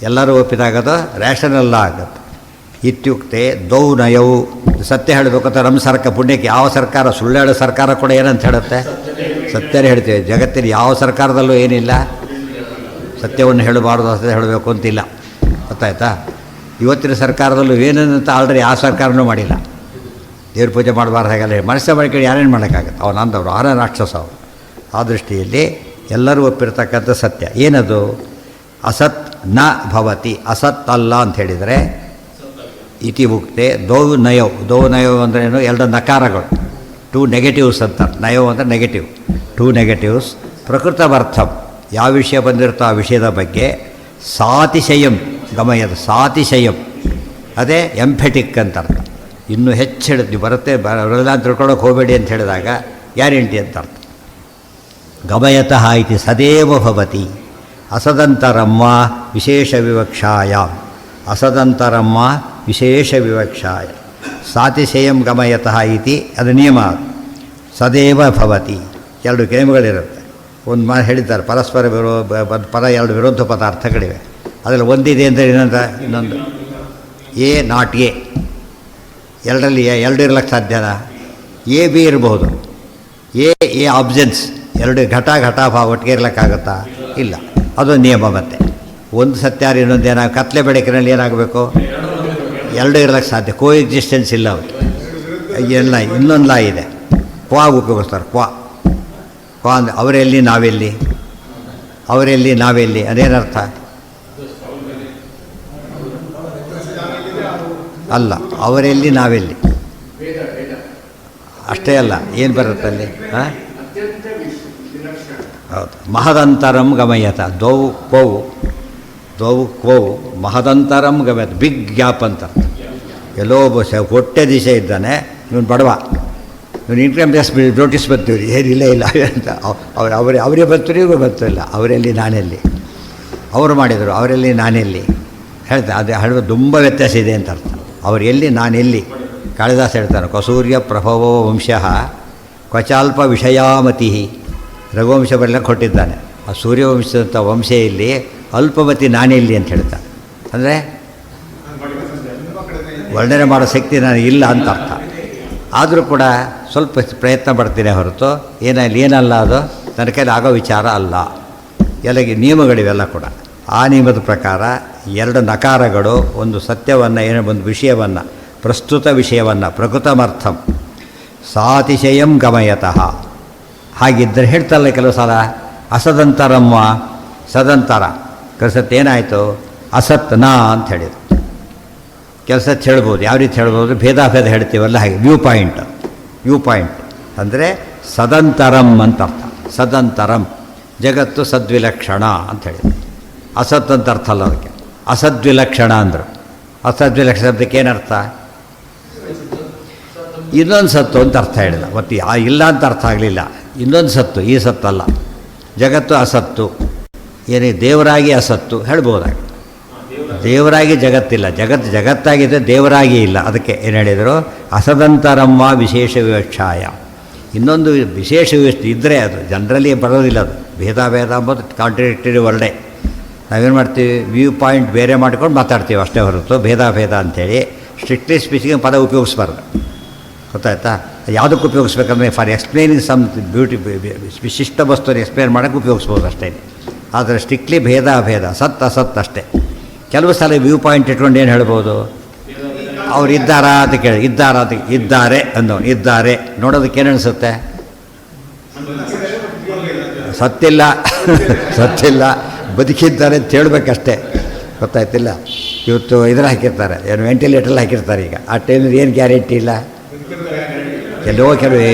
ಎಲ್ಲರೂ ಒಪ್ಪಿದಾಗದು ರ್ಯಾಷನಲ್ಲ ಆಗುತ್ತೆ. ಇತ್ಯುಕ್ತೆ ದೌನಯವು ಸತ್ಯ ಹೇಳಬೇಕಂತ ನಮ್ಮ ಸರ್ಕಾರ ಪುಣ್ಯಕ್ಕೆ ಯಾವ ಸರ್ಕಾರ, ಸುಳ್ಳು ಹೇಳೋ ಸರ್ಕಾರ ಕೂಡ ಏನಂತ ಹೇಳುತ್ತೆ? ಸತ್ಯನೇ ಹೇಳ್ತೇವೆ. ಜಗತ್ತಿನ ಯಾವ ಸರ್ಕಾರದಲ್ಲೂ ಏನಿಲ್ಲ ಸತ್ಯವನ್ನು ಹೇಳಬಾರ್ದು, ಸತ್ಯ ಹೇಳಬೇಕು ಅಂತಿಲ್ಲ. ಗೊತ್ತಾಯ್ತಾ? ಇವತ್ತಿನ ಸರ್ಕಾರದಲ್ಲೂ ಏನೇನಂತ ಆಲ್ರೆಡಿ ಯಾವ ಸರ್ಕಾರನೂ ಮಾಡಿಲ್ಲ. ದೇವ್ರ ಪೂಜೆ ಮಾಡಬಾರ್ದು ಹಾಗೆಲ್ಲ ಮನಸ್ಸೇ ಮಾಡ್ಕೊಂಡು ಯಾರೇನು ಮಾಡೋಕ್ಕಾಗತ್ತೆ? ಅವನು ಅಂದವರು ಆರ ರಾಕ್ಷಸ ಅವರು. ಆ ದೃಷ್ಟಿಯಲ್ಲಿ ಎಲ್ಲರೂ ಒಪ್ಪಿರ್ತಕ್ಕಂಥ ಸತ್ಯ ಏನದು? ಅಸತ್ ನ ಭವತಿ, ಅಸತ್ ಅಲ್ಲ ಅಂತ ಹೇಳಿದರೆ ಇತಿ ಉಕ್ತೆ ದೌನಯವು ಅಂದರೆ ಏನು? 2 ನಕಾರಗಳು, 2 ನೆಗೆಟಿವ್ಸ್ ಅಂತ. ನಯವು ಅಂದರೆ ನೆಗೆಟಿವ್, 2 ನೆಗೆಟಿವ್ಸ್. ಪ್ರಕೃತವರ್ಥಂ, ಯಾವ ವಿಷಯ ಬಂದಿರುತ್ತೋ ಆ ವಿಷಯದ ಬಗ್ಗೆ ಸಾತಿಶಯಂ ಗಮಯದ, ಸಾತಿಶಯಂ ಅದೇ ಎಂಫೆಟಿಕ್ ಅಂತ ಅರ್ಥ. ಇನ್ನೂ ಹೆಚ್ಚು ಹೇಳಿದ್ವಿ, ಬರಲ್ಲ ಅಂತ ತಿಳ್ಕೊಳ್ಳೋಕೆ ಹೋಗಬೇಡಿ ಅಂತ ಹೇಳಿದಾಗ ಗ್ಯಾರಂಟಿ ಅಂತ ಅರ್ಥ. ಗಮಯತಃ ಇತಿ ಸದೇವ ಭವತಿ. ಅಸದಂತರಮ್ಮ ವಿಶೇಷ ವಿವಕ್ಷಾಯ, ಅಸದಂತರಮ್ಮ ವಿಶೇಷ ವಿವಕ್ಷಾಯ ಸಾತಿಶಯಂ ಗಮಯತಃ ಇತಿ ಅದು ನಿಯಮ. ಸದೇವ ಭವತಿ. ಎರಡು ನಿಯಮಗಳಿರುತ್ತೆ. ಒಂದು ಮಾತು ಹೇಳಿದ್ದಾರೆ, ಪರಸ್ಪರ ಪದ ಎರಡು ವಿರೋಧ ಪದಾರ್ಥಗಳಿವೆ. ಅದರಲ್ಲಿ ಒಂದಿದೆ ಅಂದರೆ ಇನ್ನೊಂದು ಎ ನಾಟ್ ಎ. ಎರಡರಲ್ಲಿ ಎರಡು ಇರ್ಲಿಕ್ಕೆ ಸಾಧ್ಯನಾ? ಎ ಬಿ ಇರಬಹುದು. ಎ ಆಬ್ಸೆನ್ಸ್, ಎರಡು ಘಟಾಭಾವ ಒಟ್ಟಿಗೆ ಇರ್ಲಿಕ್ಕಾಗುತ್ತಾ? ಇಲ್ಲ. ಅದೊಂದು ನಿಯಮ. ಮತ್ತೆ ಒಂದು ಸತ್ಯಾರ ಇನ್ನೊಂದು ಏನಾಗ ಕತ್ಲೆ ಬೆಳಕಿನಲ್ಲಿ ಏನಾಗಬೇಕು? ಎರಡು ಇರ್ಲಿಕ್ಕೆ ಸಾಧ್ಯ. ಕೋ ಎಕ್ಸಿಸ್ಟೆನ್ಸ್ ಇಲ್ಲ ಅವಕ್ಕೆ. ಎಲ್ಲ ಇನ್ನೊಂದು ಲಾ ಇದೆ, ಕ್ವಾ ಉಪಯೋಗಿಸ್ತಾರೆ. ಕ್ವಾ ಅಂದರೆ ಅವರೆಲ್ಲಿ ನಾವೆಲ್ಲಿ, ಅವರೆಲ್ಲಿ ನಾವೆಲ್ಲಿ ಅದೇನರ್ಥ? ಅಲ್ಲ, ಅವರೆಲ್ಲಿ ನಾವೆಲ್ಲಿ ಅಷ್ಟೇ ಅಲ್ಲ. ಏನು ಬರುತ್ತಲ್ಲಿ? ಹಾಂ, ಹೌದು. ಮಹದಂತರಂ ಗಮಯತ. ದ್ವೌ ಕ್ವೌ ಮಹದಂತರಂ ಗಮಯತ. ಬಿಗ್ ಗ್ಯಾಪ್ ಅಂತ. ಎಲ್ಲೋ ಹೊಟ್ಟೆ ದಿಶೆ ಇದ್ದಾನೆ, ಇವನು ಬಡವ, ಇವನು ಇನ್ಕಮ್ ಟ್ಯಾಕ್ಸ್ ನೋಟಿಸ್ ಬರ್ತೀವಿ, ಏನಿಲ್ಲ ಇಲ್ಲ ಅಂತ ಅವರೇ ಬರ್ತೀರಿ, ಇವರು ಬರ್ತಿಲ್ಲ. ಅವರೆಲ್ಲಿ ನಾನೆಲ್ಲಿ, ಅವರು ಮಾಡಿದರು, ಅವರೆಲ್ಲಿ ನಾನೆಲ್ಲಿ ಹೇಳ್ತಾರೆ. ಅದು ಹೇಳುವ ತುಂಬ ವ್ಯತ್ಯಾಸ ಇದೆ ಅಂತ ಅರ್ಥ. ಅವರು ಎಲ್ಲಿ, ನಾನೆಲ್ಲಿ. ಕಾಳಿದಾಸ ಹೇಳ್ತಾನೆ, ಕಸೂರ್ಯ ಪ್ರಭವೋ ವಂಶಃ ಕ್ವಚಾಲ್ಪ ವಿಷಯಾಮತಿ. ರಘುವಂಶ ಬರಲಿಕ್ಕೆ ಕೊಟ್ಟಿದ್ದಾನೆ. ಆ ಸೂರ್ಯವಂಶದಂಥ ವಂಶ ಇಲ್ಲಿ, ಅಲ್ಪಮತಿ ನಾನೆಲ್ಲಿ ಅಂತ ಹೇಳ್ತಾನೆ. ಅಂದರೆ ವರ್ಣನೆ ಮಾಡೋ ಶಕ್ತಿ ನಾನು ಇಲ್ಲ ಅಂತ ಅರ್ಥ. ಆದರೂ ಕೂಡ ಸ್ವಲ್ಪ ಪ್ರಯತ್ನ ಪಡ್ತೀನಿ ಹೊರತು ಏನಲ್ಲ, ಅದು ನನ್ನ ಕೈಲಿ ಆಗೋ ವಿಚಾರ ಅಲ್ಲ. ಎಲ್ಲಗೆ ನಿಯಮಗಳಿವೆಲ್ಲ ಕೂಡ. ಆ ನಿಯಮದ ಪ್ರಕಾರ ಎರಡು ನಕಾರಗಳು ಒಂದು ಸತ್ಯವನ್ನು, ಒಂದು ವಿಷಯವನ್ನು, ಪ್ರಸ್ತುತ ವಿಷಯವನ್ನು, ಪ್ರಕೃತಮರ್ಥಂ ಸಾತಿಶಯಂ ಗಮಯತಃ. ಹಾಗಿದ್ದರೆ ಹೇಳ್ತಲ್ಲ ಕೆಲವು ಸಲ ಅಸದಂತರಮ್ಮ ಸದಂತರ. ಕೆಲಸತ್ತು ಏನಾಯಿತು? ಅಸತ್ ನಾ ಅಂತ ಹೇಳಿದ್ರು. ಕೆಲಸ ಹೇಳ್ಬೋದು. ಯಾವ ರೀತಿ ಹೇಳ್ಬೋದು? ಭೇದಾಭೇದ ಹೇಳ್ತೀವಲ್ಲ ಹಾಗೆ. ವ್ಯೂ ಪಾಯಿಂಟ್ ಅಂದರೆ ಸದಂತರಂ ಅಂತ ಅರ್ಥ. ಸದಂತರಂ ಜಗತ್ತು ಸದ್ವಿಲಕ್ಷಣ ಅಂತ ಹೇಳಿದ್ರು. ಅಸತ್ ಅಂತ ಅರ್ಥ ಅಲ್ಲ ಅದಕ್ಕೆ. ಅಸದ್ವಿಲಕ್ಷಣ ಅಂದರು. ಅಸದ್ವಿಲಕ್ಷಣ ಶಬ್ದಕ್ಕೆ ಏನರ್ಥ? ಇನ್ನೊಂದು ಸತ್ತು ಅಂತ ಅರ್ಥ ಹೇಳಿದ. ಮತ್ತು ಇಲ್ಲ ಅಂತ ಅರ್ಥ ಆಗಲಿಲ್ಲ. ಇನ್ನೊಂದು ಸತ್ತು, ಈ ಸತ್ತಲ್ಲ. ಜಗತ್ತು ಅಸತ್ತು. ಏನೇ ದೇವರಾಗಿ ಅಸತ್ತು ಹೇಳ್ಬೋದಾಗ. ದೇವರಾಗಿ ಜಗತ್ತಿಲ್ಲ, ಜಗತ್ತಾಗಿದೆ, ದೇವರಾಗಿ ಇಲ್ಲ. ಅದಕ್ಕೆ ಏನು ಹೇಳಿದರು? ಅಸದಂತರಮ್ಮ ವಿಶೇಷ ವಿವಕ್ಷಾಯ. ಇನ್ನೊಂದು ವಿಶೇಷ ವಿವಕ್ಷೆ ಇದ್ದರೆ ಅದು ಜನರಲಿ ಬರೋದಿಲ್ಲ. ಅದು ಭೇದಾಭೇದ ಅಂಬೋದು ಕಾಂಟ್ರಡಿಕ್ಟರಿ ವರ್ಡೇ. ನಾವೇನು ಮಾಡ್ತೀವಿ? ವ್ಯೂ ಪಾಯಿಂಟ್ ಬೇರೆ ಮಾಡ್ಕೊಂಡು ಮಾತಾಡ್ತೀವಿ ಅಷ್ಟೇ ಹೊರತು ಭೇದಾಭೇದ ಅಂಥೇಳಿ ಸ್ಟ್ರಿಕ್ಟ್ಲಿ ಸ್ಪೀಚಿಂಗ್ ಪದ ಉಪಯೋಗಿಸ್ಬಾರ್ದು. ಗೊತ್ತಾಯ್ತಾ? ಯಾವುದಕ್ಕೆ ಉಪಯೋಗಿಸ್ಬೇಕಂದ್ರೆ ಫಾರ್ ಎಕ್ಸ್ಪ್ಲೇನಿಂಗ್ ಸಮ್ ವಿಶಿಷ್ಟ ವಸ್ತುವನ್ನು ಎಕ್ಸ್ಪ್ಲೇನ್ ಮಾಡೋಕ್ಕೆ ಉಪಯೋಗಿಸ್ಬೋದು ಅಷ್ಟೇ. ಆದರೆ ಸ್ಟ್ರಿಕ್ಟ್ಲಿ ಭೇದಾಭೇದ, ಸತ್ ಅಸತ್ ಅಷ್ಟೇ. ಕೆಲವು ಸಲ ವ್ಯೂ ಪಾಯಿಂಟ್ ಇಟ್ಕೊಂಡು ಏನು ಹೇಳ್ಬೋದು? ಅವ್ರು ಇದ್ದಾರಾ ಅಂತ ಕೇಳಿ, ಇದ್ದಾರೆ ಅಂದವನು ಇದ್ದಾರೆ ನೋಡೋದಕ್ಕೆ ಏನು ಅನಿಸುತ್ತೆ? ಸತ್ತಿಲ್ಲ ಬದುಕಿದ್ದಾರೆ ಅಂತ ಹೇಳ್ಬೇಕಷ್ಟೇ. ಗೊತ್ತಾಯ್ತಿಲ್ಲ? ಇವತ್ತು ಹಾಕಿರ್ತಾರೆ, ಏನು ವೆಂಟಿಲೇಟ್ರಲ್ಲಿ ಹಾಕಿರ್ತಾರೆ. ಈಗ ಆ ಟೈಮಲ್ಲಿ ಏನು ಗ್ಯಾರಂಟಿ ಇಲ್ಲ. ಕೆಲವು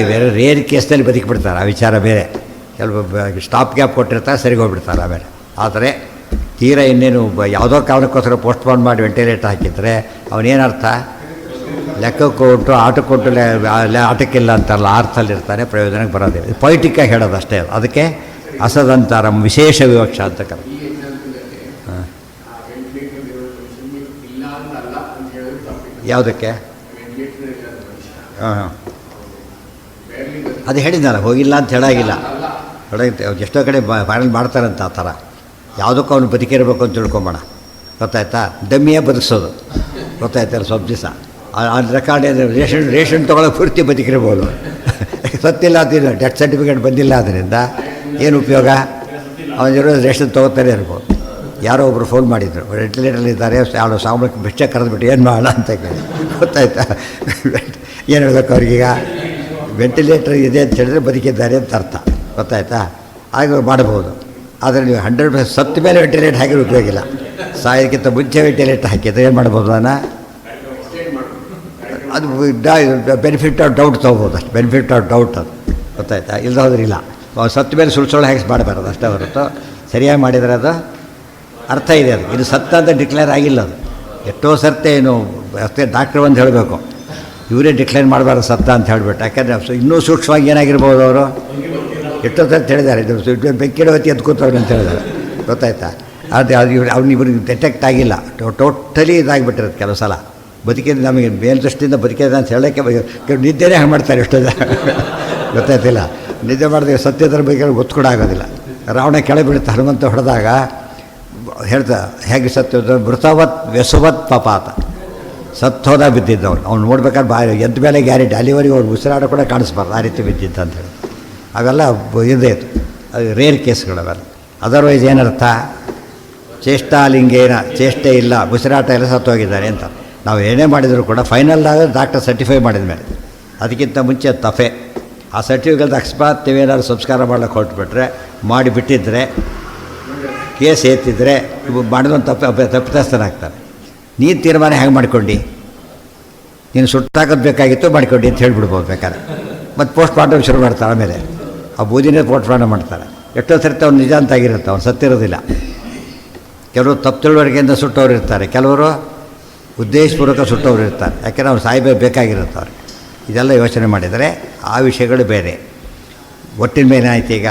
ಬೇರೆ ರೇರ್ ಕೇಸ್ನಲ್ಲಿ ಬದುಕಿಬಿಡ್ತಾರೆ, ಆ ವಿಚಾರ ಬೇರೆ. ಕೆಲವು ಸ್ಟಾಪ್ ಗ್ಯಾಪ್ ಕೊಟ್ಟಿರ್ತಾರೆ, ಸರಿಗೆ ಹೋಗ್ಬಿಡ್ತಾರೆ ಆಮೇಲೆ. ಆದರೆ ತೀರ ಇನ್ನೇನು ಯಾವುದೋ ಕಾರಣಕ್ಕೋಸ್ಕರ ಪೋಸ್ಟ್ಪೋನ್ ಮಾಡಿ ವೆಂಟಿಲೇಟರ್ ಹಾಕಿದರೆ ಅವನೇನರ್ಥ? ಲೆಕ್ಕಕ್ಕೆ ಉಂಟು, ಆಟಕ್ಕೆ ಉಂಟು, ಆಟಕ್ಕಿಲ್ಲ ಅಂತಾರಲ್ಲ, ಅರ್ಥಲ್ಲಿರ್ತಾನೆ, ಪ್ರಯೋಜನಕ್ಕೆ ಬರೋದಿಲ್ಲ. ಪೊಯಿಟಿಕ್ಕಾಗಿ ಹೇಳೋದು ಅಷ್ಟೇ. ಅದಕ್ಕೆ ಅಸದಂತರ ವಿಶೇಷ ವಿವಕ್ಷ ಅಂತ ಕರೆದು. ಹಾಂ, ಯಾವುದಕ್ಕೆ? ಹಾಂ, ಅದು ಹೇಳಿದ್ನಲ್ಲ, ಹೋಗಿಲ್ಲ ಅಂತ ಹೇಳಾಗಿಲ್ಲ. ಎಷ್ಟೋ ಕಡೆ ಫೈನಲ್ ಮಾಡ್ತಾರಂತ ಆ ಥರ. ಯಾವುದಕ್ಕೂ ಅವನು ಬದುಕಿರಬೇಕು ಅಂತ ತಿಳ್ಕೊಂಬೋಣ. ಗೊತ್ತಾಯ್ತಾ? ಡಮ್ಮಿಯೇ ಬದುಕಿಸೋದು. ಗೊತ್ತಾಯ್ತಲ್ಲ? ಸ್ವಲ್ಪ ದಿವಸ ಆ ರೆಕಾರ್ಡ್ ರೇಷನ್ ತೊಗೊಳಕ್ಕೆ ಪೂರ್ತಿ ಬದುಕಿರ್ಬೋದು. ಸತ್ತಿಲ್ಲ ಅಂತಿಲ್ಲ, ಡೆತ್ ಸರ್ಟಿಫಿಕೇಟ್ ಬಂದಿಲ್ಲ, ಅದರಿಂದ ಏನು ಉಪಯೋಗ? ಅವನಿರೋ ರೇಷನ್ ತೊಗೋತಾನೆ ಇರ್ಬೋದು. ಯಾರೋ ಒಬ್ಬರು ಫೋನ್ ಮಾಡಿದರು, ವೆಂಟಿಲೇಟರ್ಲಿದ್ದಾರೆ, ಯಾರೋ ಸಾಂಬಳಕ್ಕೆ ಭಿಕ್ಷೆ ಕರೆದ್ಬಿಟ್ಟು ಏನು ಮಾಡೋಣ ಅಂತ ಕೇಳಿ. ಗೊತ್ತಾಯ್ತಾ? ಏನು ಹೇಳ್ಬೇಕು ಅವ್ರಿಗೀಗ? ವೆಂಟಿಲೇಟರ್ ಇದೆ ಅಂತ ಹೇಳಿದ್ರೆ ಬದುಕಿದ್ದಾರೆ ಅಂತ ಅರ್ಥ. ಗೊತ್ತಾಯ್ತಾ? ಹಾಗೆ ಮಾಡಬಹುದು. ಆದರೆ ನೀವು 100% ಸತ್ತ ಮೇಲೆ ವೆಂಟಿಲೇಟರ್ ಹಾಕಿದ್ರೆ ಉಪಯೋಗ ಇಲ್ಲ. ಸಾಯೋದಕ್ಕಿಂತ ಮುಂಚೆ ವೆಂಟಿಲೇಟರ್ ಹಾಕಿದ್ರೆ ಏನು ಮಾಡ್ಬೋದು? ಅದು ಬೆನಿಫಿಟ್ ಆಫ್ ಡೌಟ್ ತೊಗೋಬೋದು ಅಷ್ಟು. ಬೆನಿಫಿಟ್ ಆಫ್ ಡೌಟ್ ಅದು. ಗೊತ್ತಾಯ್ತಾ? ಇಲ್ಲದೋದ್ರೆ ಇಲ್ಲ. ಸತ್ತ ಮೇಲೆ ಸುಳ್ಳು ಹಾಕಿ ಮಾಡಬಾರ್ದು ಅಷ್ಟೇ ಹೊರತು ಸರಿಯಾಗಿ ಮಾಡಿದರೆ ಅದು ಅರ್ಥ ಇದೆ. ಅದು ಇದು ಸತ್ತ ಅಂತ ಡಿಕ್ಲೇರ್ ಆಗಿಲ್ಲ. ಅದು ಎಷ್ಟೋ ಸರ್ತೆ ಏನು ಅಷ್ಟೇ ಡಾಕ್ಟ್ರ್ ಒಂದು ಹೇಳಬೇಕು, ಇವರೇ ಡಿಕ್ಲೇರ್ ಮಾಡಬಾರ್ದು ಸತ್ತ ಅಂತ ಹೇಳಿಬಿಟ್ಟು. ಯಾಕೆಂದರೆ ಇನ್ನೂ ಸೂಕ್ಷ್ಮವಾಗಿ ಏನಾಗಿರ್ಬೋದು ಅವರು. ಎಷ್ಟೋ ಸರ್ತಿ ಹೇಳಿದ್ದಾರೆ, ಇದು ಬೆಕ್ಕಿಡೋ ಹೊತ್ತಿ ಎದ್ದು ಕೂತವ್ರು ಅಂತ ಹೇಳಿದ್ದಾರೆ. ಗೊತ್ತಾಯ್ತಾ? ಅವ್ನು ಇವ್ರಿಗೆ ಡಿಟೆಕ್ಟ್ ಆಗಿಲ್ಲ, ಟೋಟಲಿ ಇದಾಗಿಬಿಟ್ಟಿರುತ್ತೆ ಕೆಲವು ಸಲ. ಬದುಕಿದ ನಮಗೆ ಮೇಲ್ದೃಷ್ಟಿಯಿಂದ ಬದುಕಿದ ಅಂತ ಹೇಳೋಕ್ಕೆ ನಿದ್ದೆನೇ ಹಂಗೆ ಮಾಡ್ತಾರೆ ಎಷ್ಟೋ ಜನ. ಗೊತ್ತಾಯ್ತಿಲ್ಲ, ನಿದ್ದೆ ಮಾಡಿದ್ರೆ ಸತ್ಯದ ಬಗ್ಗೆ ಗೊತ್ತು ಕೂಡ ಆಗೋದಿಲ್ಲ. ರಾವಣ ಕೆಳಬಿಡುತ್ತೆ ಹನುಮಂತ ಹೊಡೆದಾಗ ಹೇಳ್ತಾ ಹೇಗೆ ಸತ್ಯ ಮೃತವತ್ ವ್ಯಸುವತ್ ಪಪಾತ, ಸತ್ತೋದ ಬಿದ್ದಿದ್ದವನು. ಅವ್ನು ನೋಡ್ಬೇಕಾದ್ರೆ ಎದ್ದ ಮೇಲೆ ಗ್ಯಾರಂಟಿ, ಅಲ್ಲಿವರೆಗೆ ಅವ್ರು ಉಸಿರಾಡ ಕೂಡ ಕಾಣಿಸ್ಬಾರ್ದು, ಆ ರೀತಿ ಬಿದ್ದಿದ್ದ ಅಂತ ಹೇಳಿ. ಅವೆಲ್ಲ ಇದೇ ಅದು ರೇರ್ ಕೇಸ್ಗಳವೆಲ್ಲ. ಅದರ್ವೈಸ್ ಏನರ್ಥ? ಚೇಷ್ಟಾಲಿಂಗೇನ, ಚೇಷ್ಟೆ ಇಲ್ಲ, ಉಸಿರಾಟ ಎಲ್ಲ ಸತ್ತೋಗಿದ್ದಾರೆ ಅಂತ. ನಾವು ಏನೇ ಮಾಡಿದರೂ ಕೂಡ ಫೈನಲ್ ಆಗ ಡಾಕ್ಟರ್ ಸರ್ಟಿಫೈ ಮಾಡಿದ ಮೇಲೆ, ಅದಕ್ಕಿಂತ ಮುಂಚೆ ತಫೆ. ಆ ಸರ್ಟಿಫಿಕೇಟ್ ಅಕಸ್ಮಾತ್ ನೀವೇನಾದ್ರು ಸಂಸ್ಕಾರ ಮಾಡ್ಲಿಕ್ಕೆ ಹೊರಟುಬಿಟ್ರೆ, ಮಾಡಿಬಿಟ್ಟಿದ್ರೆ, ಕೇಸ್ ಎತ್ತಿದ್ರೆ ಮಾಡಿದೊಂದು ತಪ್ಪಿತಸ್ಥನಾಗ್ತಾರೆ. ನೀನು ತೀರ್ಮಾನ ಹೇಗೆ ಮಾಡ್ಕೊಂಡು, ನೀನು ಸುಟ್ಟಾಕೋದು ಬೇಕಾಗಿತ್ತು ಮಾಡ್ಕೊಂಡು ಅಂತ ಹೇಳಿಬಿಡ್ಬೋದು ಬೇಕಾದ್ರೆ. ಮತ್ತು ಪೋಸ್ಟ್ ಮಾರ್ಟಮ್ ಶುರು ಮಾಡ್ತಾರೆ. ಆಮೇಲೆ ಆ ಬೂದಿನೇ ಪೋಸ್ಟ್ ಮಾರ್ಟಮ್ ಮಾಡ್ತಾರೆ. ಎಷ್ಟೋ ಸರ್ತಿ ಅವ್ನು ನಿಜ ಅಂತಾಗಿರುತ್ತೆ, ಅವ್ನು ಸತ್ತಿರೋದಿಲ್ಲ. ಕೆಲವರು ತಪ್ಪು ತಿಳುವಳಿಕೆಯಿಂದ ಸುಟ್ಟವ್ರು ಇರ್ತಾರೆ, ಕೆಲವರು ಉದ್ದೇಶಪೂರ್ವಕ ಸುಟ್ಟವ್ರು ಇರ್ತಾರೆ. ಯಾಕೆಂದರೆ ಅವ್ನು ಸಾಯ್ಬೇಕಾಗಿರುತ್ತೆ ಅವ್ರಿಗೆ. ಇದೆಲ್ಲ ಯೋಚನೆ ಮಾಡಿದರೆ ಆ ವಿಷಯಗಳು ಬೇರೆ. ಒಟ್ಟಿನ ಮೇಲೆ ಆಯ್ತು. ಈಗ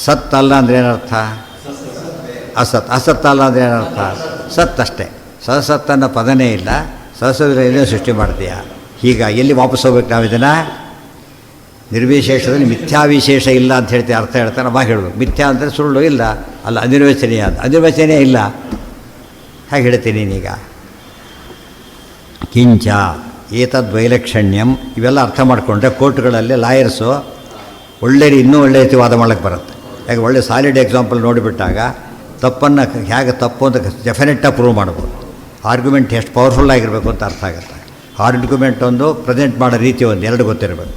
ಸತ್ ಅಲ್ಲ ಅಂದರೆ ಏನರ್ಥ? ಅಸತ್. ಅಸತ್ ಅಲ್ಲ ಅಂದರೆ ಏನರ್ಥ? ಸತ್ ಅಷ್ಟೇ. ಸಸತ್ ಅನ್ನೋ ಪದನೇ ಇಲ್ಲ. ಸಹಸವಿಲ್ಲ ಸೃಷ್ಟಿ ಮಾಡ್ತೀಯಾ? ಈಗ ಎಲ್ಲಿ ವಾಪಸ್ ಹೋಗ್ಬೇಕು ನಾವು ಇದನ್ನು? ನಿರ್ವಿಶೇಷದಲ್ಲಿ ಮಿಥ್ಯಾವಿಶೇಷ ಇಲ್ಲ ಅಂತ ಹೇಳ್ತೀವಿ, ಅರ್ಥ ಹೇಳ್ತಾರೆ. ಅವಾಗ ಹೇಳಬೇಕು ಮಿಥ್ಯಾ ಅಂದರೆ ಸುಳ್ಳು ಇಲ್ಲ, ಅಲ್ಲ ಅನಿರ್ವಚನೀಯ ಅಂತ. ಅನಿರ್ವಚನೀಯ ಇಲ್ಲ ಹಾಗೆ ಹೇಳ್ತೀನಿ ನೀನೀಗ. ಕಿಂಚ ಏತದ್ವೈಲಕ್ಷಣ್ಯಂ, ಇವೆಲ್ಲ ಅರ್ಥ ಮಾಡಿಕೊಂಡ್ರೆ ಕೋರ್ಟ್ಗಳಲ್ಲಿ ಲಾಯರ್ಸು ಇನ್ನೂ ಒಳ್ಳೆ ರೀತಿ ವಾದ ಮಾಡೋಕ್ಕೆ ಬರುತ್ತೆ. ಯಾಕೆ ಒಳ್ಳೆ ಸಾಲಿಡ್ ಎಕ್ಸಾಂಪಲ್ ನೋಡಿಬಿಟ್ಟಾಗ ತಪ್ಪನ್ನು ಹೇಗೆ ತಪ್ಪು ಅಂತ ಡೆಫಿನೆಟ್ಟಾಗಿ ಪ್ರೂವ್ ಮಾಡ್ಬೋದು. ಆರ್ಗ್ಯುಮೆಂಟ್ ಎಷ್ಟು ಪವರ್ಫುಲ್ ಆಗಿರಬೇಕು ಅಂತ ಅರ್ಥ ಆಗುತ್ತೆ. ಆರ್ಗ್ಯುಮೆಂಟ್ ಒಂದು, ಪ್ರೆಸೆಂಟ್ ಮಾಡೋ ರೀತಿ ಒಂದು, ಎರಡು ಗೊತ್ತಿರಬೇಕು.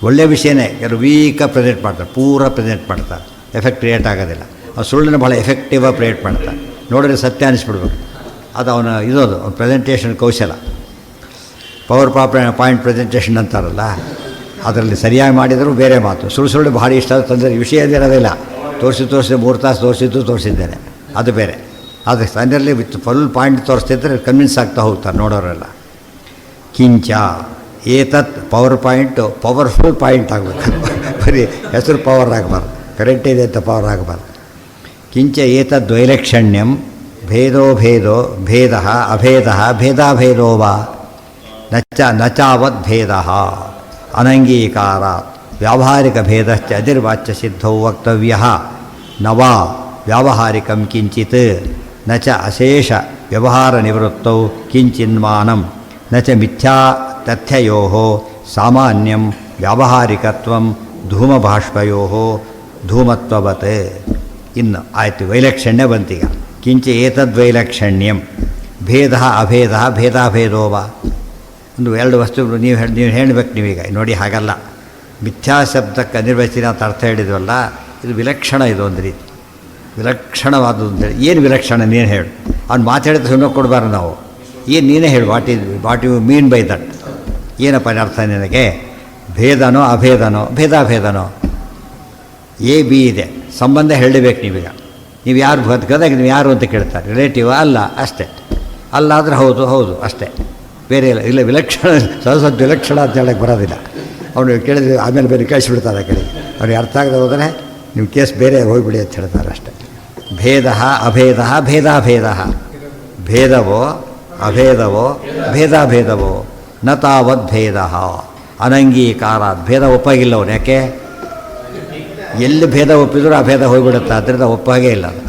ಒಳ್ಳೆಯ ವಿಷಯನೇ ಯಾರು ವೀಕಾಗಿ ಪ್ರೆಸೆಂಟ್ ಮಾಡ್ತಾರೆ, ಪೂರ ಪ್ರೆಸೆಂಟ್ ಮಾಡ್ತಾರೆ, ಎಫೆಕ್ಟ್ ಕ್ರಿಯೇಟ್ ಆಗೋದಿಲ್ಲ. ಅವ್ನು ಸುಳ್ಳನ್ನು ಭಾಳ ಎಫೆಕ್ಟಿವಾಗಿ ಕ್ರಿಯೇಟ್ ಮಾಡ್ತಾರೆ, ನೋಡಿದ್ರೆ ಸತ್ಯ ಅನಿಸ್ಬಿಡ್ಬೇಕು. ಅದು ಅವನ ಇರೋದು ಅವ್ನ ಪ್ರೆಸೆಂಟೇಷನ್ ಕೌಶಲ. ಪವರ್ ಪಾಯಿಂಟ್ ಪ್ರೆಸೆಂಟೇಷನ್ ಅಂತಾರಲ್ಲ, ಅದರಲ್ಲಿ ಸರಿಯಾಗಿ ಮಾಡಿದರೂ ಬೇರೆ ಮಾತು. ಸುಳ್ಳು ಭಾಳ ಇಷ್ಟ ತಂದರೆ ವಿಷಯದಿರೋದಿಲ್ಲ. ತೋರಿಸಿ 3 ತಾಸು ತೋರಿಸಿದ್ದೇನೆ, ಅದು ಬೇರೆ. ಅದು ಅದರಲ್ಲಿ ವಿತ್ ಫುಲ್ ಪಾಯಿಂಟ್ ತೋರಿಸ್ತಿದ್ರೆ ಕನ್ವಿನ್ಸ್ ಆಗ್ತಾ ಹೋಗ್ತಾರೆ ನೋಡೋರೆಲ್ಲ. ಕಿಂಚ ಏತತ್ ಪವರ್ಫುಲ್ ಪಾಯಿಂಟ್ ಆಗಬೇಕು, ಬರೀ ಹೆಸರು ಪವರ್ ಆಗಬಾರ್ದು, ಕರೆಂಟ್ ಇದೆ ಅಂತ ಪವರ್ ಆಗಬಾರ್ದು. ಕಿಂಚ ಏತದ್ವೈಲಕ್ಷಣ್ಯಂ ಭೇದ ಅಭೇದ ಭೇದಾಭೇದೋ ವಾ ನಚಾವದ್ಭೇದ ಅನಂಗೀಕಾರ ವ್ಯಾವಹಾರಿಕ ಭೇದಶ್ಚ ಅಧಿರ್ವಾಚ್ಯ ಸಿದ್ಧೌ ವಕ್ತವ್ಯ ನವಾ ವ್ಯಾವಹಾರಿಕಂ ಕಿಂಚಿತ್ ನ ಚ ಅಶೇಷ ವ್ಯವಹಾರ ನಿವೃತ್ತೌ ಕಿಂಚಿನ್ಮಾನಂ ನ ಚ ಮಿಥ್ಯಾ ತಥ್ಯಯೋ ಸಾಮಾನ್ಯಂ ವ್ಯಾವಹಾರಿಕತ್ವಂ ಧೂಮಭಾಷ್ಪಯೋ ಧೂಮತ್ವವತ್. ಇನ್ನು ಆಯಿತು, ವೈಲಕ್ಷಣ್ಯ ಬಂತೀಗ. ಕಿಂಚ ಏತದ್ವೈಲಕ್ಷಣ್ಯಂ ಭೇದ ಅಭೇದ ಭೇದಾಭೇದೋ ವಾ. ಒಂದು ಎರಡು ವಸ್ತುಗಳು ನೀವು ಹೇಳಬೇಕು. ನೀವೀಗ ನೋಡಿ, ಹಾಗಲ್ಲ. ಮಿಥ್ಯಾ ಶಬ್ದಕ್ಕೆ ಅನಿರ್ವಚನ ಅಂತ ಅರ್ಥ ಹೇಳಿದ್ವಲ್ಲ, ಇದು ವಿಲಕ್ಷಣ. ಇದು ಒಂದು ರೀತಿ ವಿಲಕ್ಷಣವಾದದ್ದು ಅಂತೇಳಿ. ಏನು ವಿಲಕ್ಷಣ ನೀನು ಹೇಳು. ಅವ್ನು ಮಾತಾಡಿದ ಸುಮ್ಮನೆ ಕೊಡಬಾರ್ದು ನಾವು. ಏನು ನೀನೇ ಹೇಳು, what you mean by that. ಏನಪ್ಪ ಅರ್ಥ ನಿನಗೆ? ಭೇದನೋ ಅಭೇದನೋ ಭೇದಾಭೇದನೋ? ಎ ಬಿ ಇದೆ, ಸಂಬಂಧ ಹೇಳಬೇಕು ನೀವೀಗ. ನೀವು ಯಾರು ಬದುಕೋದಾಗ ನೀವು ಯಾರು ಅಂತ ಕೇಳ್ತಾರೆ, ರಿಲೇಟಿವ್ ಅಲ್ಲ ಅಷ್ಟೇ. ಅಲ್ಲ ಆದರೆ ಹೌದು ಅಷ್ಟೇ, ಬೇರೆ ಇಲ್ಲ. ವಿಲಕ್ಷಣ ಸಹಜ ವಿಲಕ್ಷಣ ಅಂತ ಹೇಳಕ್ಕೆ ಬರೋದಿಲ್ಲ. ಅವನು ಕೇಳಿದ್ರೆ ಆಮೇಲೆ ಬೇರೆ ಕಳಿಸ್ಬಿಡ್ತಾರೆ ಕಡೆ. ಅವ್ನಿಗೆ ಅರ್ಥ ಆಗದೆ ಹೋದರೆ ನಿಮ್ಮ ಕೇಸ್ ಬೇರೆ ಹೋಗಿಬಿಡಿ ಅಂತ ಹೇಳ್ತಾರೆ ಅಷ್ಟೇ. ಭೇದ ಅಭೇದ ಭೇದಾಭೇದ. ಭೇದವೋ ಅಭೇದವೋ ಭೇದಾಭೇದವೋ ನ ತಾವದ್ಭೇದ ಅನಂಗೀಕಾರ. ಭೇದ ಒಪ್ಪಾಗಿಲ್ಲ ಅವನು. ಯಾಕೆ? ಎಲ್ಲಿ ಭೇದ ಒಪ್ಪಿದ್ರು ಆ ಭೇದ ಹೋಗಿಬಿಡುತ್ತೆ, ಅದರಿಂದ ಒಪ್ಪಾಗೇ ಇಲ್ಲ ಅದು.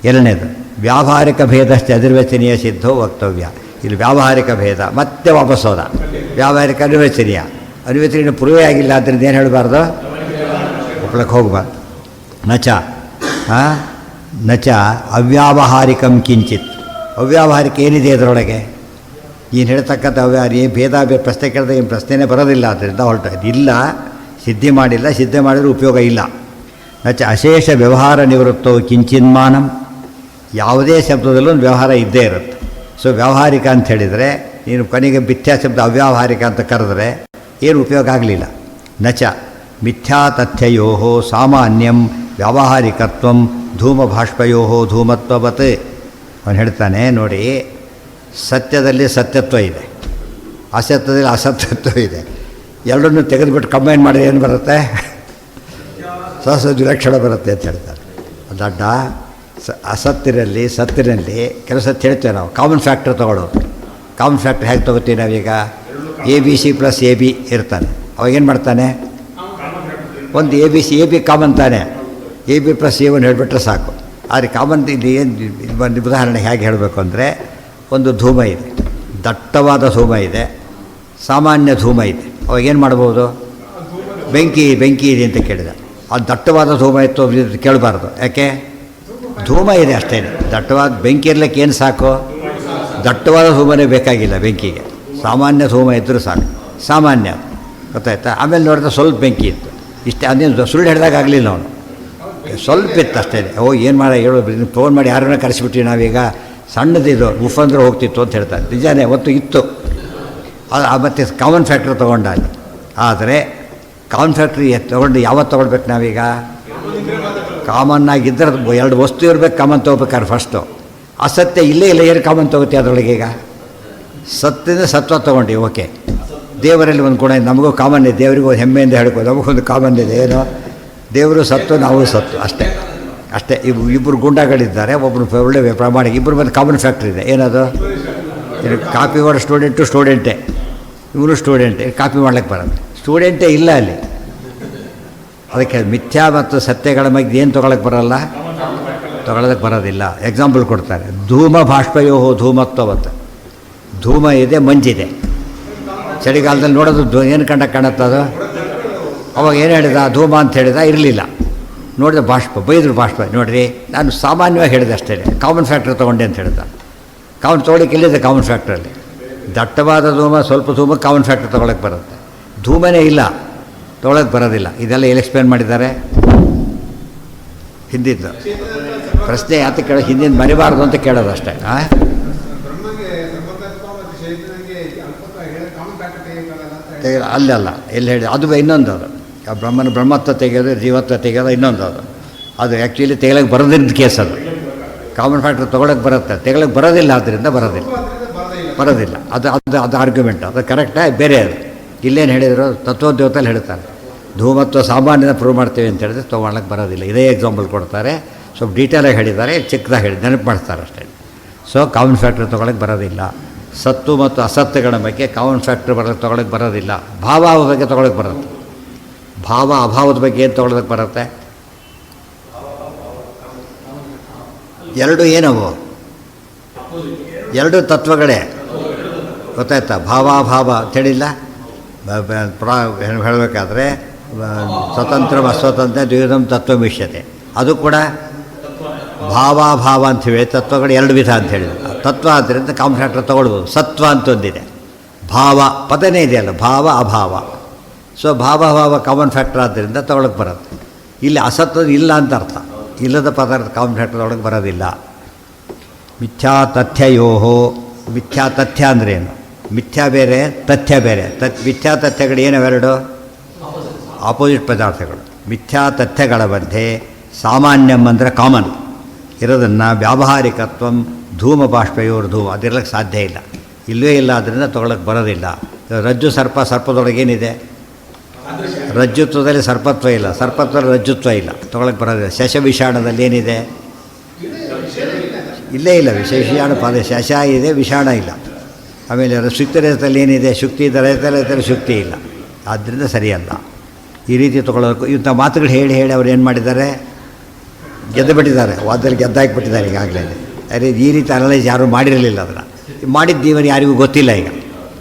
ಎರಡನೇದು ವ್ಯಾವಹಾರಿಕ ಭೇದಶ್ಚ ಅನಿರ್ವಚನೀಯ ಸಿದ್ಧೋ ವಕ್ತವ್ಯ. ಇಲ್ಲಿ ವ್ಯಾವಹಾರಿಕ ಭೇದ ಮತ್ತೆ ವಾಪಸ್ ಹೋದ. ವ್ಯಾವಹಾರಿಕ ಅನಿರ್ವಚನೀಯ ಪೂರ್ವೇ ಆಗಿಲ್ಲ, ಆದ್ದರಿಂದ ಏನು ಹೇಳಬಾರ್ದು? ಒಪ್ಲಕ್ಕೆ ಹೋಗಬಾರ್ದು. ನಚ ಅವ್ಯಾವಹಾರಿಕಂ ಕಿಂಚಿತ್. ಅವ್ಯಾವಹಾರಿಕ ಏನಿದೆ ಅದರೊಳಗೆ? ನೀನು ಹೇಳ್ತಕ್ಕಂಥ ಭೇದ ಪ್ರಶ್ನೆ ಕೇಳಿದ್ರೆ ಏನು ಪ್ರಶ್ನೆನೇ ಬರೋದಿಲ್ಲ, ಆದ್ದರಿಂದ ಹೊರಟು ಇಲ್ಲ. ಸಿದ್ಧಿ ಮಾಡಿಲ್ಲ, ಸಿದ್ಧಿ ಮಾಡಿದರೂ ಉಪಯೋಗ ಇಲ್ಲ. ನಚ ಅಶೇಷ ವ್ಯವಹಾರ ನಿವೃತ್ತವು ಕಿಂಚಿನ್ಮಾನಂ. ಯಾವುದೇ ಶಬ್ದದಲ್ಲೂ ಒಂದು ವ್ಯವಹಾರ ಇದ್ದೇ ಇರುತ್ತೆ. ಸೊ ವ್ಯಾವಹಾರಿಕ ಅಂತ ಹೇಳಿದರೆ, ನೀನು ಕೊನೆಗೆ ಮಿಥ್ಯಾ ಶಬ್ದ ಅವ್ಯಾವಹಾರಿಕ ಅಂತ ಕರೆದ್ರೆ ಏನು ಉಪಯೋಗ ಆಗಲಿಲ್ಲ. ನಚ ಮಿಥ್ಯಾ ತಥ್ಯಯೋ ಸಾಮಾನ್ಯಂ ವ್ಯಾವಹಾರಿಕತ್ವಂ ಧೂಮಭಾಷ್ಪಯೋ ಧೂಮತ್ವವತ್. ಅವನು ಹೇಳ್ತಾನೆ ನೋಡಿ, ಸತ್ಯದಲ್ಲಿ ಸತ್ಯತ್ವ ಇದೆ, ಅಸತ್ಯದಲ್ಲಿ ಅಸತ್ಯತ್ವ ಇದೆ. ಎರಡನ್ನೂ ತೆಗೆದುಬಿಟ್ಟು ಕಂಬೈನ್ ಮಾಡಿದ್ರೆ ಏನು ಬರುತ್ತೆ? ಸಹಜ ವಿಲಕ್ಷಣ ಬರುತ್ತೆ ಅಂತ ಹೇಳ್ತಾರೆ. ದಡ್ಡ. ಅಸತ್ತಿರಲ್ಲಿ ಸತ್ತಿನಲ್ಲಿ ಕೆಲವು ಸತ್ತು ಹೇಳ್ತೇವೆ ನಾವು ಕಾಮನ್ ಫ್ಯಾಕ್ಟ್ರ್ ತೊಗೊಳ್ಳೋದು. ಕಾಮನ್ ಫ್ಯಾಕ್ಟ್ರ್ ಹೇಗೆ ತೊಗೋತೀವಿ ನಾವೀಗ? ABC + AB ಇರ್ತಾನೆ, ಅವಾಗೇನು ಮಾಡ್ತಾನೆ? ಒಂದು ABC ಕಾಮನ್ ತಾನೆ, AB + A1 ಹೇಳಿಬಿಟ್ರೆ ಸಾಕು. ಆದರೆ ಕಾಮನ್ ಇಲ್ಲಿ ಏನು ಒಂದು ಉದಾಹರಣೆ ಹೇಗೆ ಹೇಳಬೇಕು ಅಂದರೆ, ಒಂದು ಧೂಮ ಇದೆ, ದಟ್ಟವಾದ ಧೂಮ ಇದೆ, ಸಾಮಾನ್ಯ ಧೂಮ ಇದೆ. ಅವಾಗೇನು ಮಾಡ್ಬೋದು? ಬೆಂಕಿ ಇದೆ ಅಂತ ಕೇಳಿದ. ಅದು ದಟ್ಟವಾದ ಧೂಮ ಇತ್ತು ಕೇಳಬಾರ್ದು. ಯಾಕೆ? ಧೂಮ ಇದೆ ಅಷ್ಟೇ. ದಟ್ಟವಾದ ಬೆಂಕಿ ಇರ್ಲಿಕ್ಕೆ ಏನು ಸಾಕು? ದಟ್ಟವಾದ ಧೂಮನೇ ಬೇಕಾಗಿಲ್ಲ ಬೆಂಕಿಗೆ, ಸಾಮಾನ್ಯ ಧೂಮ ಇದ್ದರೂ ಸಾಕು. ಸಾಮಾನ್ಯ ಗೊತ್ತಾಯ್ತಾ? ಆಮೇಲೆ ನೋಡಿದ್ರೆ ಸ್ವಲ್ಪ ಬೆಂಕಿ ಇತ್ತು, ಇಷ್ಟೇ. ಅದೇನು ಸುಳ್ಳು ಹಿಡ್ದಾಗ ಆಗಲಿಲ್ಲ ಅವನು, ಸ್ವಲ್ಪ ಇತ್ತು ಅಷ್ಟೇ. ಏನು ಹೇಳೋ ಫೋನ್ ಮಾಡಿ ಯಾರನ್ನ ಕರೆಸಿಬಿಟ್ವಿ ನಾವೀಗ, ಸಣ್ಣದಿದು ಉಫ್ ಅಂದ್ರೆ ಹೋಗ್ತಿತ್ತು ಅಂತ ಹೇಳ್ತಾರೆ. ನಿಜಾನೇ ಅವತ್ತು ಇತ್ತು. ಮತ್ತು ಕಾಮನ್ ಫ್ಯಾಕ್ಟ್ರಿ ತೊಗೊಂಡ ಅಲ್ಲಿ. ಆದರೆ ಕಾಮನ್ ಫ್ಯಾಕ್ಟ್ರಿ ತೊಗೊಂಡು ಯಾವತ್ತು ತೊಗೊಳ್ಬೇಕು ನಾವೀಗ? ಕಾಮನ್ನಾಗಿದ್ದರೆ ಎರಡು ವಸ್ತು ಇರಬೇಕು, ಕಾಮನ್ ತೊಗೋಬೇಕಾದ್ರೆ ಫಸ್ಟು. ಅಸತ್ಯ ಇಲ್ಲೇ ಇಲ್ಲ, ಏನು ಕಾಮನ್ ತೊಗೋತಿ ಅದರೊಳಗೆ? ಈಗ ಸತ್ತಿಂದ ಸತ್ವ ತೊಗೊಂಡು ಓಕೆ. ದೇವರಲ್ಲಿ ಒಂದು ಗುಣ ಇದೆ, ನಮಗೂ ಕಾಮನ್ ಇದೆ, ದೇವರಿಗೂ ಒಂದು ಹೆಮ್ಮೆಯಿಂದ ಹೇಳ್ಕೋ, ನಮಗೊಂದು ಕಾಮನ್ ಇದೆ. ಏನು? ದೇವರು ಸತ್ತು, ನಾವು ಸತ್ತು, ಅಷ್ಟೇ. ಇಬ್ಬರು ಗುಂಡಗಳಿದ್ದಾರೆ, ಒಬ್ಬರು ಒಳ್ಳೆ ಪ್ರಾಮಾಣಿಕ, ಇಬ್ಬರು ಬಂದು ಕಾಮನ್ ಫ್ಯಾಕ್ಟ್ರಿ ಇದೆ. ಏನದು? ಕಾಪಿ ಮಾಡೋ ಸ್ಟೂಡೆಂಟೇ, ಇವನು ಸ್ಟೂಡೆಂಟೇ, ಕಾಪಿ ಮಾಡ್ಲಿಕ್ಕೆ ಬರೋದು ಸ್ಟೂಡೆಂಟೇ ಇಲ್ಲ ಅಲ್ಲಿ. ಅದಕ್ಕೆ ಮಿಥ್ಯಾ ಮತ್ತು ಸತ್ಯಗಳ ಮಧ್ಯೆ ಏನು ತೊಗೊಳಕ್ಕೆ ಬರೋದಿಲ್ಲ. ಎಕ್ಸಾಂಪಲ್ ಕೊಡ್ತಾರೆ, ಧೂಮ ಬಾಷ್ಪಯೋ ಧೂಮತ್ವವತ್ತ. ಧೂಮ ಇದೆ, ಮಂಜಿದೆ. ಚಳಿಗಾಲದಲ್ಲಿ ನೋಡೋದು ಏನು ಕಾಣುತ್ತದು? ಅವಾಗ ಏನು ಹೇಳಿದ? ಧೂಮ ಅಂತ ಹೇಳಿದ, ಇರಲಿಲ್ಲ. ನೋಡಿದ ಬಾಷ್ಪ, ಬೈದರು ಬಾಷ್ಪ. ನೋಡಿರಿ, ನಾನು ಸಾಮಾನ್ಯವಾಗಿ ಹೇಳಿದೆ ಅಷ್ಟೇ, ಕಾಮನ್ ಫ್ಯಾಕ್ಟ್ರಿ ತೊಗೊಂಡೆ ಅಂತ ಹೇಳಿದ. ಕಾಮನ್ ತೊಗೊಳಿಕ್ಕೆ ಎಲ್ಲಿದೆ? ಕಾಮನ್ ಫ್ಯಾಕ್ಟ್ರಲ್ಲಿ ದಟ್ಟವಾದ ಧೂಮ, ಸ್ವಲ್ಪ ಧೂಮ ಕಾಮನ್ ಫ್ಯಾಕ್ಟ್ರಿ ತೊಗೊಳಕ್ಕೆ ಬರುತ್ತೆ. ಧೂಮನೇ ಇಲ್ಲ, ತೊಗೊಳಕ್ಕೆ ಬರೋದಿಲ್ಲ. ಇದೆಲ್ಲ ಎಲ್ಲಿ ಎಕ್ಸ್ಪ್ಲೇನ್ ಮಾಡಿದ್ದಾರೆ? ಹಿಂದಿದ್ದು ಪ್ರಶ್ನೆ ಯಾತ ಕೇಳೋ, ಹಿಂದಿನ ಮರಿಬಾರ್ದು ಅಂತ ಕೇಳೋದು ಅಷ್ಟೇ. ಅಲ್ಲಲ್ಲ, ಎಲ್ಲಿ ಹೇಳಿ ಅದು ಇನ್ನೊಂದು. ಅದು ಬ್ರಹ್ಮತ್ವ ತೆಗೆಯೋದು, ಜೀವತ್ವ ತೆಗೆಯೋದು ಇನ್ನೊಂದು. ಅದು ಆ್ಯಕ್ಚುಲಿ ತೆಗೊಳಕ್ಕೆ ಬರೋದ್ರಿಂದ ಕೇಸ್. ಅದು ಕಾಮನ್ ಫ್ಯಾಕ್ಟ್ರಿ ತೊಗೊಳಕ್ಕೆ ಬರುತ್ತೆ, ತೆಗೊಳಕ್ಕೆ ಬರೋದಿಲ್ಲ, ಆದ್ದರಿಂದ ಬರೋದಿಲ್ಲ. ಅದು ಆರ್ಗ್ಯುಮೆಂಟ್, ಅದು ಕರೆಕ್ಟಾಗಿ ಬೇರೆ. ಅದು ಇಲ್ಲೇನು ಹೇಳಿದರು? ತತ್ವೋದ್ಯೋತಲ್ಲಿ ಹೇಳ್ತಾರೆ, ಧೂಮತ್ವ ಸಾಮಾನ್ಯನ ಪ್ರೂವ್ ಮಾಡ್ತೀವಿ ಅಂತ ಹೇಳಿದ್ರೆ ತೊಗೊಳಕ್ಕೆ ಬರೋದಿಲ್ಲ. ಇದೇ ಎಕ್ಸಾಂಪಲ್ ಕೊಡ್ತಾರೆ, ಸ್ವಲ್ಪ ಡೀಟೇಲಾಗಿ ಹೇಳಿದ್ದಾರೆ, ಚಿಕ್ಕದಾಗಿ ಹೇಳಿ ನೆನಪು ಮಾಡ್ತಾರೆ ಅಷ್ಟೇ. ಸೊ ಕಾಮನ್ ಫ್ಯಾಕ್ಟ್ರಿ ತೊಗೊಳಕ್ಕೆ ಬರೋದಿಲ್ಲ. ಸತ್ತು ಮತ್ತು ಅಸತ್ಯಗಳ ಬಗ್ಗೆ ಕಾಮನ್ ಫ್ಯಾಕ್ಟ್ರಿ ತೊಗೊಳಕ್ಕೆ ಬರೋದಿಲ್ಲ. ಭಾವ ಬಗ್ಗೆ ತೊಗೊಳಕ್ಕೆ ಬರುತ್ತೆ. ಭಾವ ಅಭಾವದ ಬಗ್ಗೆ ಏನು ತೊಗೊಳಕ್ಕೆ ಬರುತ್ತೆ? ಎರಡು ಏನವು? ಎರಡು ತತ್ವಗಳೇ, ಗೊತ್ತಾಯ್ತಾ? ಭಾವಾಭಾವ ಅಂತೇಳಿಲ್ಲ. ಹೇಳಬೇಕಾದ್ರೆ ಸ್ವತಂತ್ರ ಅಸ್ವತಂತ್ರ ದ್ವಿಧಂ ತತ್ವಮಿಷ್ಯತೆ, ಅದು ಕೂಡ ಭಾವಾಭಾವ ಅಂಥೇಳಿ ತತ್ವಗಳು ಎರಡು ವಿಧ ಅಂತ ಹೇಳಿದ್ರು. ತತ್ವ ಆದ್ದರಿಂದ ಕಾಮನ್ ಫ್ಯಾಕ್ಟ್ರಿ ತೊಗೊಳ್ಬೋದು. ಸತ್ವ ಅಂತ ಒಂದಿದೆ, ಭಾವ ಪದನೇ ಇದೆಯಲ್ಲ, ಭಾವ ಅಭಾವ. ಸೊ ಭಾವಭಾವ ಕಾಮನ್ ಫ್ಯಾಕ್ಟ್ರ್ ಆದ್ದರಿಂದ ತೊಗೊಳಕ್ಕೆ ಬರುತ್ತೆ. ಇಲ್ಲಿ ಅಸತ್ವ ಇಲ್ಲ ಅಂತ ಅರ್ಥ. ಇಲ್ಲದ ಪದಾರ್ಥ ಕಾಮನ್ ಫ್ಯಾಕ್ಟ್ರ್ ತೊಗೊಳಕ್ಕೆ ಬರೋದಿಲ್ಲ. ಮಿಥ್ಯಾ ತಥ್ಯಯೋಹೋ. ಮಿಥ್ಯಾ ತಥ್ಯ ಅಂದ್ರೇನು? ಮಿಥ್ಯಾ ಬೇರೆ, ತಥ್ಯ ಬೇರೆ. ಮಿಥ್ಯಾ ತಥ್ಯಗಳು ಏನವೆರಡು? ಆಪೋಸಿಟ್ ಪದಾರ್ಥಗಳು. ಮಿಥ್ಯಾ ತಥ್ಯಗಳ ಮಧ್ಯೆ ಸಾಮಾನ್ಯಂ ಅಂದರೆ ಕಾಮನ್ ಇರೋದನ್ನು ವ್ಯಾವಹಾರಿಕತ್ವಂ ಧೂಮ ಬಾಷ್ಪಯೋರ್ ಧೂಮ ಅದಿರ್ಲಿಕ್ಕೆ ಸಾಧ್ಯ ಇಲ್ಲ. ಇಲ್ಲವೇ ಇಲ್ಲ, ಅದರಿಂದ ತೊಗೊಳಕ್ಕೆ ಬರೋದಿಲ್ಲ. ರಜ್ಜು ಸರ್ಪದೊಳಗೇನಿದೆ? ರಜ್ಜುತ್ವದಲ್ಲಿ ಸರ್ಪತ್ವ ಇಲ್ಲ, ಸರ್ಪತ್ವದಲ್ಲಿ ರಜ್ಜುತ್ವ ಇಲ್ಲ, ತೊಗೊಳಕ್ಕೆ ಬರೋದಿಲ್ಲ. ಶಶವಿಷಾಣದಲ್ಲಿ ಏನಿದೆ? ಇಲ್ಲೇ ಇಲ್ಲ. ವಿಷಾಣ ಪದ ಶಶ ಇದೆ, ವಿಷಾಣ ಇಲ್ಲ. ಆಮೇಲೆ ಶುಕ್ತಿರಹಿತದಲ್ಲಿ ಏನಿದೆ? ಶುಕ್ತಿ ಇದೆ, ರಹಿತರಲ್ಲಿ ಶುಕ್ತಿ ಇಲ್ಲ. ಆದ್ದರಿಂದ ಸರಿಯಲ್ಲ. ಈ ರೀತಿ ತೊಗೊಳೋಕು ಇಂಥ ಮಾತುಗಳು ಹೇಳಿ ಅವ್ರು ಏನು ಮಾಡಿದ್ದಾರೆ? ಗೆದ್ದು ಬಿಟ್ಟಿದ್ದಾರೆ, ವಾದದಲ್ಲಿ ಗೆದ್ದಾಕಿಬಿಟ್ಟಿದ್ದಾರೆ ಈಗಾಗಲೇ. ಅದೇ ಈ ರೀತಿ ಅನಲೈಸ್ ಯಾರೂ ಮಾಡಿರಲಿಲ್ಲ. ಅದನ್ನು ಮಾಡಿದ್ದೀವನು ಯಾರಿಗೂ ಗೊತ್ತಿಲ್ಲ. ಈಗ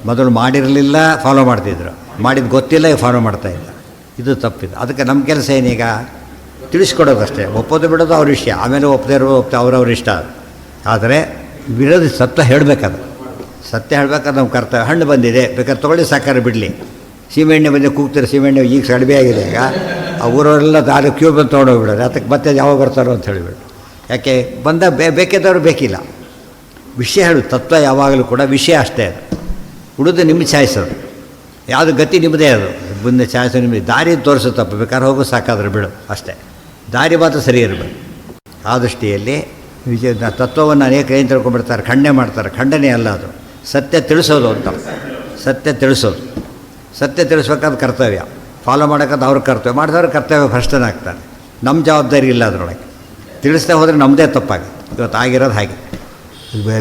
ಮೊದಲು ಮಾಡಿರಲಿಲ್ಲ, ಫಾಲೋ ಮಾಡ್ತಿದ್ರು. ಮಾಡಿದ್ದು ಗೊತ್ತಿಲ್ಲ, ಈಗ ಫಾಲೋ ಮಾಡ್ತಾಯಿದ್ದಾರೆ. ಇದು ತಪ್ಪಿದೆ. ಅದಕ್ಕೆ ನಮ್ಮ ಕೆಲಸ ಏನೀಗ? ತಿಳಿಸ್ಕೊಡೋದಷ್ಟೇ. ಒಪ್ಪೋದು ಬಿಡೋದು ಅವ್ರ ವಿಷಯ. ಆಮೇಲೆ ಒಪ್ಪದೇ ಇರೋ ಅವ್ರವ್ರ ಇಷ್ಟ. ಆದರೆ ವಿರೋಧಿ ಸತ್ಯ ಹೇಳಬೇಕಾದ್ರೆ, ಸತ್ಯ ಹೇಳಬೇಕಾದ್ರೆ ನಮ್ಮ ಕರ್ತವ್ಯ. ಹಣ್ಣು ಬಂದಿದೆ, ಬೇಕಾದ್ರೆ ತೊಗೊಳ್ಳಿ, ಸಾಕಾರ ಬಿಡಲಿ. ಸೀಮೆಣ್ಣೆ ಬಂದು ಕೂಗ್ತಾರೆ, ಸೀಮೆಣ್ಣೆ ಈಗ ಕಡಿಮೆ ಆಗಿದೆ. ಈಗ ಆ ಊರವರೆಲ್ಲ ದಾರಿ ಕ್ಯೂ ಬಂದು ತೊಗೊಂಡೋಗ್ಬಿಡೋದು. ಅದಕ್ಕೆ ಮತ್ತೆ ಯಾವಾಗ ಬರ್ತಾರೋ ಅಂತ ಹೇಳಿಬಿಟ್ಟು. ಯಾಕೆ ಬಂದ ಬೇಕಿದ್ದವರು ಬೇಕಿಲ್ಲ. ವಿಷಯ ಹೇಳು. ತತ್ವ ಯಾವಾಗಲೂ ಕೂಡ ವಿಷಯ ಅಷ್ಟೇ. ಅದು ಉಳಿದು ನಿಮ್ಮ ಚಾಯ್ಸೋದು, ಯಾವುದು ಗತಿ ನಿಮ್ಮದೇ. ಅದು ಮುಂದೆ ಚಾಯ್ಸು ನಿಮ್ಮದೇ. ದಾರಿ ತೋರಿಸೋ ತಪ್ಪು, ಬೇಕಾದ್ರೆ ಹೋಗೋ ಸಾಕಾದ್ರೆ ಬಿಡು ಅಷ್ಟೇ. ದಾರಿ ಮಾತ್ರ ಸರಿ ಇರಬೇಕು. ಆ ದೃಷ್ಟಿಯಲ್ಲಿ ತತ್ವವನ್ನು ಅನೇಕ ಏನು ತಿಳ್ಕೊಂಡ್ಬಿಡ್ತಾರೆ, ಖಂಡನೆ ಮಾಡ್ತಾರೆ. ಖಂಡನೆ ಅಲ್ಲ, ಅದು ಸತ್ಯ ತಿಳಿಸೋದು ಅಂತ. ಸತ್ಯ ತಿಳಿಸೋದು, ಸತ್ಯ ತಿಳಿಸ್ಬೇಕಾದ ಕರ್ತವ್ಯ. ಫಾಲೋ ಮಾಡೋಕ್ಕಂತ ಅವ್ರ ಕರ್ತವ್ಯ, ಮಾಡಿದವ್ರ ಕರ್ತವ್ಯ ಭ್ರಷ್ಟನಾಗ್ತಾನೆ. ನಮ್ಮ ಜವಾಬ್ದಾರಿ ಇಲ್ಲ ಅದರೊಳಗೆ. ತಿಳಿಸ್ತಾ ಹೋದರೆ ನಮ್ಮದೇ ತಪ್ಪಾಗುತ್ತೆ. ಇವತ್ತು ಆಗಿರೋದು ಹಾಗೆ.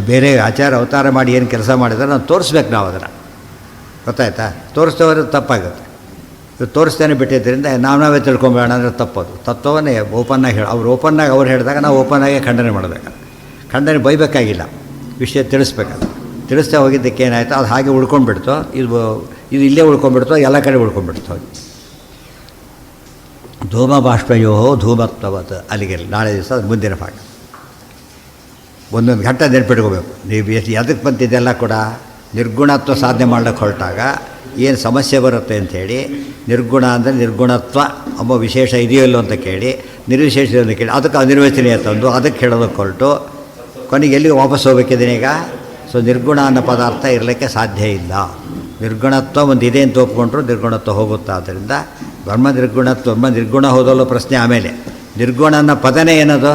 ಬೇರೆ ಆಚಾರ ಅವತಾರ ಮಾಡಿ ಏನು ಕೆಲಸ ಮಾಡಿದ್ರೆ ನಾವು ತೋರಿಸ್ಬೇಕು, ನಾವು ಅದನ್ನು, ಗೊತ್ತಾಯ್ತಾ? ತೋರಿಸ್ತಾ ಹೋದ್ರೆ ತಪ್ಪಾಗುತ್ತೆ. ಇದು ತೋರಿಸ್ತೇನೆ ಬಿಟ್ಟಿದ್ದರಿಂದ ನಾವೇ ತಿಳ್ಕೊಂಬೇಡ ಅಂದರೆ ತಪ್ಪದು. ತತ್ವವನ್ನೇ ಓಪನ್ನಾಗಿ ಅವ್ರು ಓಪನ್ನಾಗಿ ಅವ್ರು ಹೇಳಿದಾಗ ನಾವು ಓಪನ್ನಾಗಿ ಖಂಡನೆ ಮಾಡಬೇಕು. ಖಂಡನೆ ಬೈಬೇಕಾಗಿಲ್ಲ, ವಿಷಯ ತಿಳಿಸ್ಬೇಕಲ್ಲ. ತಿಳಿಸ್ತಾ ಹೋಗಿದ್ದಕ್ಕೆ ಏನಾಯಿತು, ಅದು ಹಾಗೆ ಉಳ್ಕೊಂಡ್ಬಿಡ್ತು. ಇದು ಇಲ್ಲೇ ಉಳ್ಕೊಂಡ್ಬಿಡ್ತು, ಎಲ್ಲ ಕಡೆ ಉಳ್ಕೊಂಡ್ಬಿಡ್ತು. ಧೂಮ ಬಾಷ್ಪಯೋ ಧೂಮತ್ವವತ್. ಅಲ್ಲಿಗೆ ನಾಳೆ ದಿವಸ ಅದು ಮುಂದಿನ ಭಾಗ. ಒಂದೊಂದು ಘಟ್ಟ ನೆನ್ಪಿಟ್ಕೋಬೇಕು. ನೀವು ಅದಕ್ಕೆ ಬಂತಿದ್ದೆಲ್ಲ ಕೂಡ ನಿರ್ಗುಣತ್ವ ಸಾಧನೆ ಮಾಡಲಿಕ್ಕೆ ಹೊರಟಾಗ ಏನು ಸಮಸ್ಯೆ ಬರುತ್ತೆ ಅಂಥೇಳಿ, ನಿರ್ಗುಣ ಅಂದರೆ ನಿರ್ಗುಣತ್ವ ಎಂಬ ವಿಶೇಷ ಇದೆಯಲ್ಲೋ ಅಂತ ಕೇಳಿ, ನಿರ್ವಿಶೇಷ ಅಂತ ಕೇಳಿ ಅದಕ್ಕೆ ಅನಿರ್ವಚನೀಯ ತಂದು ಅದಕ್ಕೆ ಹೇಳೋದಕ್ಕೆ ಹೊರಟು ಕೊನೆಗೆ ಎಲ್ಲಿಗೆ ವಾಪಸ್ ಹೋಗ್ಬೇಕಿದ್ದೀನಿ ಈಗ. ಸೊ ನಿರ್ಗುಣ ಅನ್ನೋ ಪದಾರ್ಥ ಇರಲಿಕ್ಕೆ ಸಾಧ್ಯ ಇಲ್ಲ. ನಿರ್ಗುಣತ್ವ ಒಂದು ಇದೆ ಅಂತ ಒಪ್ಕೊಂಡ್ರು ನಿರ್ಗುಣತ್ವ ಹೋಗುತ್ತೆ. ಆದ್ದರಿಂದ ಬ್ರಹ್ಮ ನಿರ್ಗುಣ ಹೋದಲ್ಲೋ ಪ್ರಶ್ನೆ. ಆಮೇಲೆ ನಿರ್ಗುಣ ಅನ್ನೋ ಪದನೇ ಏನದು?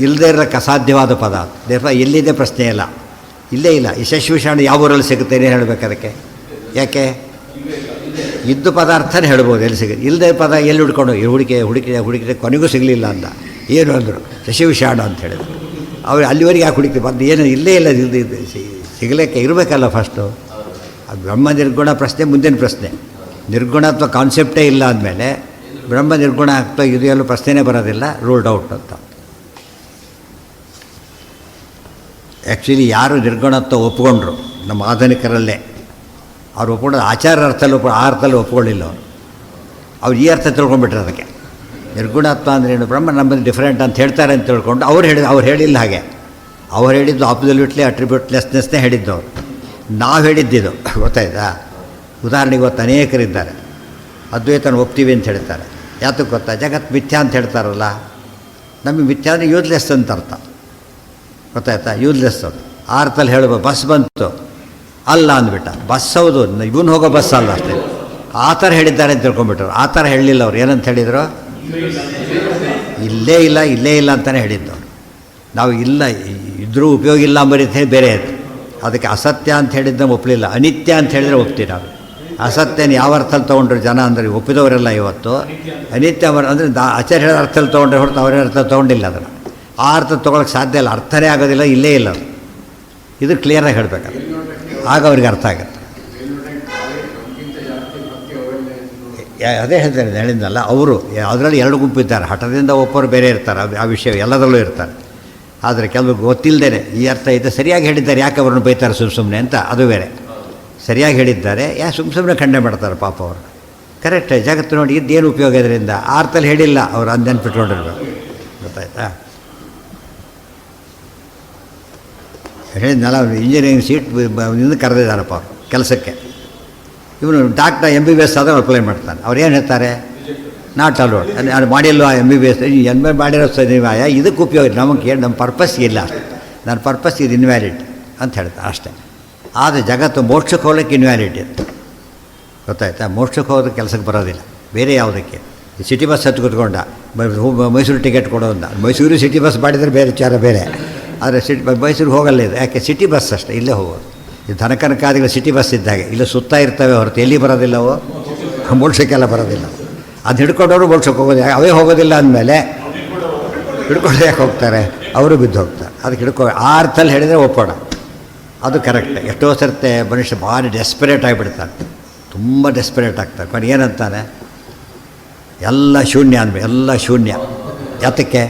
ಇಲ್ಲದೇ ಇರೋಕ್ಕೆ ಅಸಾಧ್ಯವಾದ ಪದ. ದೇವ ಎಲ್ಲಿದೆ ಪ್ರಶ್ನೆ ಇಲ್ಲ, ಇಲ್ಲೇ ಇಲ್ಲ. ಯಶಸ್ವಿಷಾಣ ಯಾವ ಊರಲ್ಲಿ ಸಿಗುತ್ತೆ ಏನು ಹೇಳಬೇಕು ಅದಕ್ಕೆ? ಯಾಕೆ ಇದ್ದು ಪದಾರ್ಥನೇ ಹೇಳ್ಬೋದು, ಎಲ್ಲಿ ಸಿಗುತ್ತೆ. ಇಲ್ಲದೆ ಪದ ಎಲ್ಲಿ ಹುಡ್ಕೊಂಡು ಹುಡುಕಿದೆ ಕೊನೆಗೂ ಸಿಗಲಿಲ್ಲ ಅಂತ ಏನು ಅಂದರು, ಶಶಿವಿಷಾಣ ಅಂತ ಹೇಳಿದ್ರು. ಅವ್ರು ಅಲ್ಲಿವರೆಗೆ ಯಾಕೆ ಹುಡುಕಿ ಬಂದು ಏನು ಇಲ್ಲೇ ಇಲ್ಲ, ಸಿಗಲಿಕ್ಕೆ ಇರಬೇಕಲ್ಲ ಫಸ್ಟು. ಅದು ಬ್ರಹ್ಮ ನಿರ್ಗುಣ ಪ್ರಶ್ನೆ ಮುಂದಿನ ಪ್ರಶ್ನೆ. ನಿರ್ಗುಣತ್ವ ಕಾನ್ಸೆಪ್ಟೇ ಇಲ್ಲ ಅಂದಮೇಲೆ ಬ್ರಹ್ಮ ನಿರ್ಗುಣ ಆಗ್ತಾ ಇದೆಯಲ್ಲೂ ಪ್ರಶ್ನೆನೇ ಬರೋದಿಲ್ಲ, ರೂಲ್ಡ್ ಔಟ್ ಅಂತ. ಆ್ಯಕ್ಚುಲಿ ಯಾರು ನಿರ್ಗುಣತ್ವ ಒಪ್ಕೊಂಡ್ರು ನಮ್ಮ ಆಧುನಿಕರಲ್ಲೇ, ಅವ್ರು ಒಪ್ಕೊಂಡು ಆಚಾರ ಅರ್ಥದಲ್ಲಿ ಆ ಅರ್ಥದಲ್ಲಿ ಒಪ್ಕೊಳ್ಳಿಲ್ಲ. ಅವ್ರು ಈ ಅರ್ಥ ತಿಳ್ಕೊಂಡ್ಬಿಟ್ರೆ ಅದಕ್ಕೆ ನಿರ್ಗುಣತ್ವ ಅಂದರೆ ಏನು, ಬ್ರಹ್ಮ ನಮ್ಮದು ಡಿಫ್ರೆಂಟ್ ಅಂತ ಹೇಳ್ತಾರೆ ಅಂತ ತಿಳ್ಕೊಂಡು ಅವ್ರು ಹೇಳಿಲ್ಲ ಹಾಗೆ. ಅವ್ರು ಹೇಳಿದ್ದು ಅಬ್ಸಲ್ಯೂಟ್ಲಿ ಅಟ್ರಿಬ್ಯೂಟ್ಲೆಸ್ನೆಸ್ನೇ ಹೇಳಿದ್ದು. ಅವರು ನಾವು ಹೇಳಿದ್ದಿದು, ಗೊತ್ತಾಯ್ತಾ? ಉದಾಹರಣೆಗೆ ಇವತ್ತು ಅನೇಕರಿದ್ದಾರೆ ಅದ್ವೈತನ ಒಪ್ತೀವಿ ಅಂತ ಹೇಳ್ತಾರೆ. ಯಾತಕ್ಕೆ ಗೊತ್ತಾ? ಜಗತ್ತು ಮಿಥ್ಯಾ ಅಂತ ಹೇಳ್ತಾರಲ್ಲ, ನಮಗೆ ಮಿಥ್ಯಾ ಅಂದರೆ ಯೂಸ್ಲೆಸ್ ಅಂತ ಅರ್ಥ, ಗೊತ್ತಾಯ್ತಾ? ಯೂಸ್ಲೆಸ್ ಅದು ಆ ಅರ್ಥದಲ್ಲಿ ಹೇಳ್ಬೋದು. ಬಸ್ ಬಂತು ಅಲ್ಲ ಅಂದ್ಬಿಟ್ಟ, ಬಸ್ ಹೌದು ಇವನು ಹೋಗೋ ಬಸ್ ಅಲ್ಲ ಅಷ್ಟೇ. ಆ ಥರ ಹೇಳಿದ್ದಾರೆ ಅಂತ ತಿಳ್ಕೊಂಡ್ಬಿಟ್ರು. ಆ ಥರ ಹೇಳಲಿಲ್ಲ ಅವ್ರು. ಏನಂತ ಹೇಳಿದರು? ಇಲ್ಲೇ ಇಲ್ಲ ಅಂತಲೇ ಹೇಳಿದ್ದವ್ರು. ನಾವು ಇಲ್ಲ ಇದ್ರೂ ಉಪಯೋಗ ಇಲ್ಲ ಅಂಬರಿತ ಹೇಳಿ ಬೇರೆ ಆಯಿತು. ಅದಕ್ಕೆ ಅಸತ್ಯ ಅಂತ ಹೇಳಿದ್ದ ಒಪ್ಪಲಿಲ್ಲ, ಅನಿತ್ಯ ಅಂತ ಹೇಳಿದರೆ ಒಪ್ತೀವಿ ನಾವು. ಅಸತ್ಯನ ಯಾವ ಅರ್ಥದಲ್ಲಿ ತೊಗೊಂಡ್ರು ಜನ ಅಂದರೆ ಒಪ್ಪಿದವರೆಲ್ಲ ಇವತ್ತು ಅನಿತ್ಯ ಅಂದರೆ ಆಚಾರ್ಯ ಹೇಳಿದ ಅರ್ಥದಲ್ಲಿ ತೊಗೊಂಡ್ರೆ ಹೊರತು ಅವರೇ ಅರ್ಥ ತೊಗೊಂಡಿಲ್ಲ. ಅದನ್ನು ಆ ಅರ್ಥ ತೊಗೊಳಕ್ಕೆ ಸಾಧ್ಯ ಇಲ್ಲ, ಅರ್ಥನೇ ಆಗೋದಿಲ್ಲ, ಇಲ್ಲೇ ಇಲ್ಲ. ಇದು ಕ್ಲಿಯರಾಗಿ ಹೇಳಬೇಕಲ್ಲ, ಆಗ ಅವ್ರಿಗೆ ಅರ್ಥ ಆಗುತ್ತೆ. ಅದೇ ಹೇಳ್ತಾರೆ, ಹೇಳಿದ್ನಲ್ಲ, ಅವರು ಅದರಲ್ಲಿ ಎರಡು ಗುಂಪಿದ್ದಾರೆ. ಹಠದಿಂದ ಒಪ್ಪೋರು ಬೇರೆ ಇರ್ತಾರೆ, ಆ ವಿಷಯ ಎಲ್ಲದರಲ್ಲೂ ಇರ್ತಾರೆ. ಆದರೆ ಕೆಲವು ಗೊತ್ತಿಲ್ಲದೇ ಈ ಅರ್ಥ ಇದೆ ಸರಿಯಾಗಿ ಹೇಳಿದ್ದಾರೆ, ಯಾಕೆ ಅವ್ರನ್ನ ಬೈತಾರೆ ಸುಮ್ಮನೆ ಅಂತ, ಅದು ಬೇರೆ. ಸರಿಯಾಗಿ ಹೇಳಿದ್ದಾರೆ, ಸುಮ್ಮನೆ ಖಂಡನೆ ಮಾಡ್ತಾರೆ ಪಾಪ ಅವರು. ಕರೆಕ್ಟ್, ಜಗತ್ತು ನೋಡಿ ಇದ್ದೇನು ಉಪಯೋಗ ಇದರಿಂದ, ಆ ಅರ್ಥದಲ್ಲಿ ಹೇಳಿಲ್ಲ ಅವರು, ಅದು ನೆನ್ಪಿಟ್ಕೊಂಡಿರ್ಬೇಕು, ಗೊತ್ತಾಯ್ತಾ? ಹೇಳಿದ್ನಲ್ಲ, ಅವ್ರು ಇಂಜಿನಿಯರಿಂಗ್ ಸೀಟ್ ಇಂದ ಕರೆದಿದ್ದಾರಪ್ಪ ಅವರು ಕೆಲಸಕ್ಕೆ. ಇವನು ಡಾಕ್ಟರ್ MBBS ಆದರೂ ಅಪ್ಲೈ ಮಾಡ್ತಾನೆ. ಅವ್ರು ಏನು ಹೇಳ್ತಾರೆ? ನಾಟ್ ಅಲೋಡ್, ಅದು ಮಾಡಿಲ್ವ MBBS, ಮಾಡಿರೋ ನೀವಾಯ, ಇದಕ್ಕೆ ಉಪಯೋಗ ನಮಗೆ, ನಮ್ಮ ಪರ್ಪಸ್ ಇಲ್ಲ, ನನ್ನ ಪರ್ಪಸ್ ಇದು ಇನ್ವ್ಯಾಲಿಡ್ ಅಂತ ಹೇಳ್ತಾರೆ ಅಷ್ಟೇ. ಆದರೆ ಜಗತ್ತು ಮೋಕ್ಷಕ್ಕೆ ಹೋಗ್ಲಿಕ್ಕೆ ಇನ್ವ್ಯಾಲಿಡ್ ಇತ್ತು, ಗೊತ್ತಾಯ್ತಾ? ಮೋಕ್ಷಕ್ಕೆ ಹೋದ್ರೆ ಕೆಲಸಕ್ಕೆ ಬರೋದಿಲ್ಲ. ಬೇರೆ ಯಾವುದಕ್ಕೆ? ಸಿಟಿ ಬಸ್ ಹತ್ತು ಕೂತ್ಕೊಂಡ ಮೈಸೂರು ಟಿಕೆಟ್ ಕೊಡೋದ, ಮೈಸೂರು ಸಿಟಿ ಬಸ್ ಮಾಡಿದರೆ ಬೇರೆ ವಿಚಾರ ಬೇರೆ. ಆದರೆ ಮೈಸೂರಿಗೆ ಹೋಗಲ್ಲ ಇದು, ಯಾಕೆ? ಸಿಟಿ ಬಸ್ ಅಷ್ಟೇ, ಇಲ್ಲೇ ಹೋಗೋದು. ಇದು ದನಕನಕಾದಿಗಳು ಸಿಟಿ ಬಸ್ ಇದ್ದಾಗೆ ಇಲ್ಲಿ ಸುತ್ತ ಇರ್ತವೆ ಹೊರತು ಎಲ್ಲಿ ಬರೋದಿಲ್ಲ ಅವು, ಮೋಕ್ಷಕ್ಕೆಲ್ಲ ಬರೋದಿಲ್ಲ. ಅದು ಹಿಡ್ಕೊಂಡವರು ಮೋಕ್ಷಕ್ಕೆ ಹೋಗೋದು, ಅವೇ ಹೋಗೋದಿಲ್ಲ ಅಂದಮೇಲೆ ಹಿಡ್ಕೊಂಡು ಯಾಕೆ ಹೋಗ್ತಾರೆ? ಅವರು ಬಿದ್ದು ಹೋಗ್ತಾರೆ. ಅದಕ್ಕೆ ಆ ಅರ್ಥದಲ್ಲಿ ಹೇಳಿದರೆ ಒಪ್ಪೋಣ, ಅದು ಕರೆಕ್ಟ್. ಎಷ್ಟೋ ಸರ್ತೆ ಮನುಷ್ಯ ಭಾರಿ ಡೆಸ್ಪರೇಟ್ ಆಗಿಬಿಡ್ತಾನೆ, ತುಂಬ ಡೆಸ್ಪರೇಟ್ ಆಗ್ತಾರೆ. ಕೊನೆ ಏನಂತಾನೆ? ಎಲ್ಲ ಶೂನ್ಯ ಅಂದಮೇಲೆ ಎಲ್ಲ ಶೂನ್ಯ. ಯಾತಕ್ಕೆ?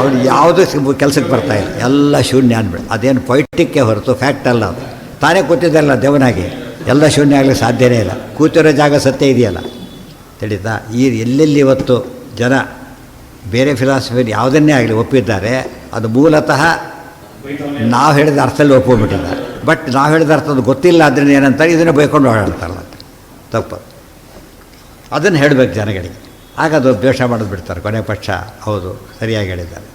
ಅವ್ನು ಯಾವುದೂ ಕೆಲಸಕ್ಕೆ ಬರ್ತಾಯಿಲ್ಲ, ಎಲ್ಲ ಶೂನ್ಯ ಅಂದ್ಬಿಡು. ಅದೇನು ಪೊಯಿಟಿಕ್ಕೆ ಹೊರತು ಫ್ಯಾಕ್ಟ್ ಅಲ್ಲ. ಅದು ತಾನೇ ಕೂತಿದ್ದಲ್ಲ ದೇವನಾಗಿ, ಎಲ್ಲ ಶೂನ್ಯ ಆಗಲಿಕ್ಕೆ ಸಾಧ್ಯವೇ ಇಲ್ಲ. ಕೂತಿರೋ ಜಾಗ ಸತ್ಯ ಇದೆಯಲ್ಲ, ತಿಳಿತಾ? ಎಲ್ಲೆಲ್ಲಿ ಇವತ್ತು ಜನ ಬೇರೆ ಫಿಲಾಸಫಿ ಯಾವುದನ್ನೇ ಆಗಲಿ ಒಪ್ಪಿದ್ದಾರೆ, ಅದು ಮೂಲತಃ ನಾವು ಹೇಳಿದ ಅರ್ಥದಲ್ಲಿ ಒಪ್ಕೊಂಡ್ಬಿಟ್ಟಿದ್ದಾರೆ. ಬಟ್ ನಾವು ಹೇಳಿದ ಅರ್ಥದ್ದು ಗೊತ್ತಿಲ್ಲ, ಅದರಿಂದ ಏನಂತಾರೆ ಇದನ್ನು ಬೈಕೊಂಡು ಓಡಾಡ್ತಾರಲ್ಲ, ತಪ್ಪು. ಅದನ್ನು ಹೇಳಬೇಕು ಜನಗಳಿಗೆ, ಆಗ ಅದು ದ್ವೇಷ ಮಾಡೋದು ಬಿಡ್ತಾರೆ. ಕೊನೆ ಪಕ್ಷ ಹೌದು ಸರಿಯಾಗಿ ಹೇಳಿದ್ದಾರೆ.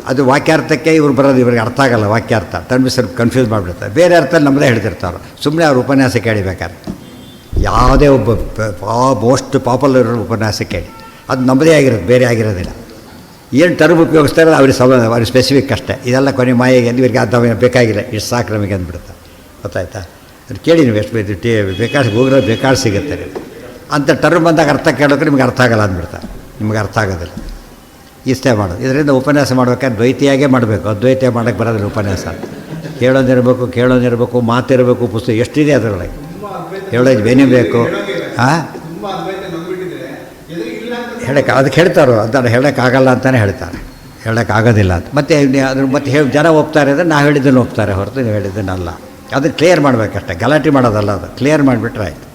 ಅದು ವಾಕ್ಯಾರ್ಥಕ್ಕೆ ಇವ್ರು ಬರೋದು, ಇವ್ರಿಗೆ ಅರ್ಥ ಆಗಲ್ಲ ವಾಕ್ಯಾರ್ಥ, ತನ್ನ ಸ್ವಲ್ಪ ಕನ್ಫ್ಯೂಸ್ ಮಾಡಿಬಿಡ್ತಾರೆ. ಬೇರೆ ಅರ್ಥ ನಮ್ಮದೇ ಹೇಳ್ತಿರ್ತಾರೆ. ಸುಮ್ಮನೆ ಅವ್ರ ಉಪನ್ಯಾಸ ಕೇಳಿಬೇಕಾದ್ರೆ ಯಾವುದೇ ಒಬ್ಬ ಮೋಸ್ಟ್ ಪಾಪ್ಯುಲರ್ ಉಪನ್ಯಾಸ ಕೇಳಿ, ಅದು ನಮ್ಮದೇ ಆಗಿರೋದು, ಬೇರೆ ಆಗಿರೋದಿಲ್ಲ. ಏನು ಟರ್ಮ್ ಉಪಯೋಗಿಸ್ತಾರೆ ಅವ್ರಿಗೆ ಸ್ಪೆಸಿಫಿಕ್ ಅಷ್ಟೇ. ಇದೆಲ್ಲ ಕೊನೆ ಮಾಯೆಗೆ ಇವ್ರಿಗೆ ಅದು ಬೇಕಾಗಿಲ್ಲ, ಇಷ್ಟು ಸಾಕು ನಮಗೆ ಅಂದ್ಬಿಡುತ್ತೆ, ಗೊತ್ತಾಯ್ತಾ? ಅದು ಕೇಳಿ ನೀವು ಎಷ್ಟು ಬೇಕಾದ್ರೆ ಗೂಗಲ್ ಬೇಕಾದ್ರೆ ಸಿಗುತ್ತೆ. ಅಂತ ಟರ್ಮ್ ಬಂದಾಗ ಅರ್ಥ ಕೇಳೋಕೆ ನಿಮ್ಗೆ ಅರ್ಥ ಆಗಲ್ಲ ಅಂದ್ಬಿಡ್ತಾರೆ, ನಿಮ್ಗೆ ಅರ್ಥ ಆಗೋದಿಲ್ಲ. ಇಷ್ಟೇ ಮಾಡೋದು. ಇದರಿಂದ ಉಪನ್ಯಾಸ ಮಾಡ್ಬೇಕಾದ್ರೆ ದ್ವೈತಿಯಾಗೇ ಮಾಡಬೇಕು, ಅದ್ವೈತ ಮಾಡೋಕ್ಕೆ ಬರೋದಿಲ್ಲ ಉಪನ್ಯಾಸ. ಕೇಳೋದಿರಬೇಕು, ಮಾತಿರಬೇಕು, ಪುಸ್ತಕ ಎಷ್ಟಿದೆ ಅದರೊಳಗೆ, ಹೇಳೋದು ಬೇನಿಬೇಕು. ಹಾಂ, ಹೇಳಕ್ಕೆ ಅದಕ್ಕೆ ಹೇಳ್ತಾರೋ ಅದನ್ನು ಹೇಳೋಕ್ಕಾಗಲ್ಲ ಅಂತಲೇ ಹೇಳ್ತಾರೆ, ಹೇಳೋಕ್ಕಾಗೋದಿಲ್ಲ ಅಂತ. ಮತ್ತು ಅದ್ರ ಮತ್ತೆ ಜನ ಒಪ್ತಾರೆ ಅಂದರೆ ನಾವು ಹೇಳಿದ್ದನ್ನು ಒಪ್ತಾರೆ ಹೊರತು ನೀವು ಹೇಳಿದ್ದನ್ನಲ್ಲ. ಅದನ್ನು ಕ್ಲಿಯರ್ ಮಾಡಬೇಕಷ್ಟೆ, ಗಲಾಟೆ ಮಾಡೋದಲ್ಲ, ಅದು ಕ್ಲಿಯರ್ ಮಾಡಿಬಿಟ್ರೆ ಆಯಿತು.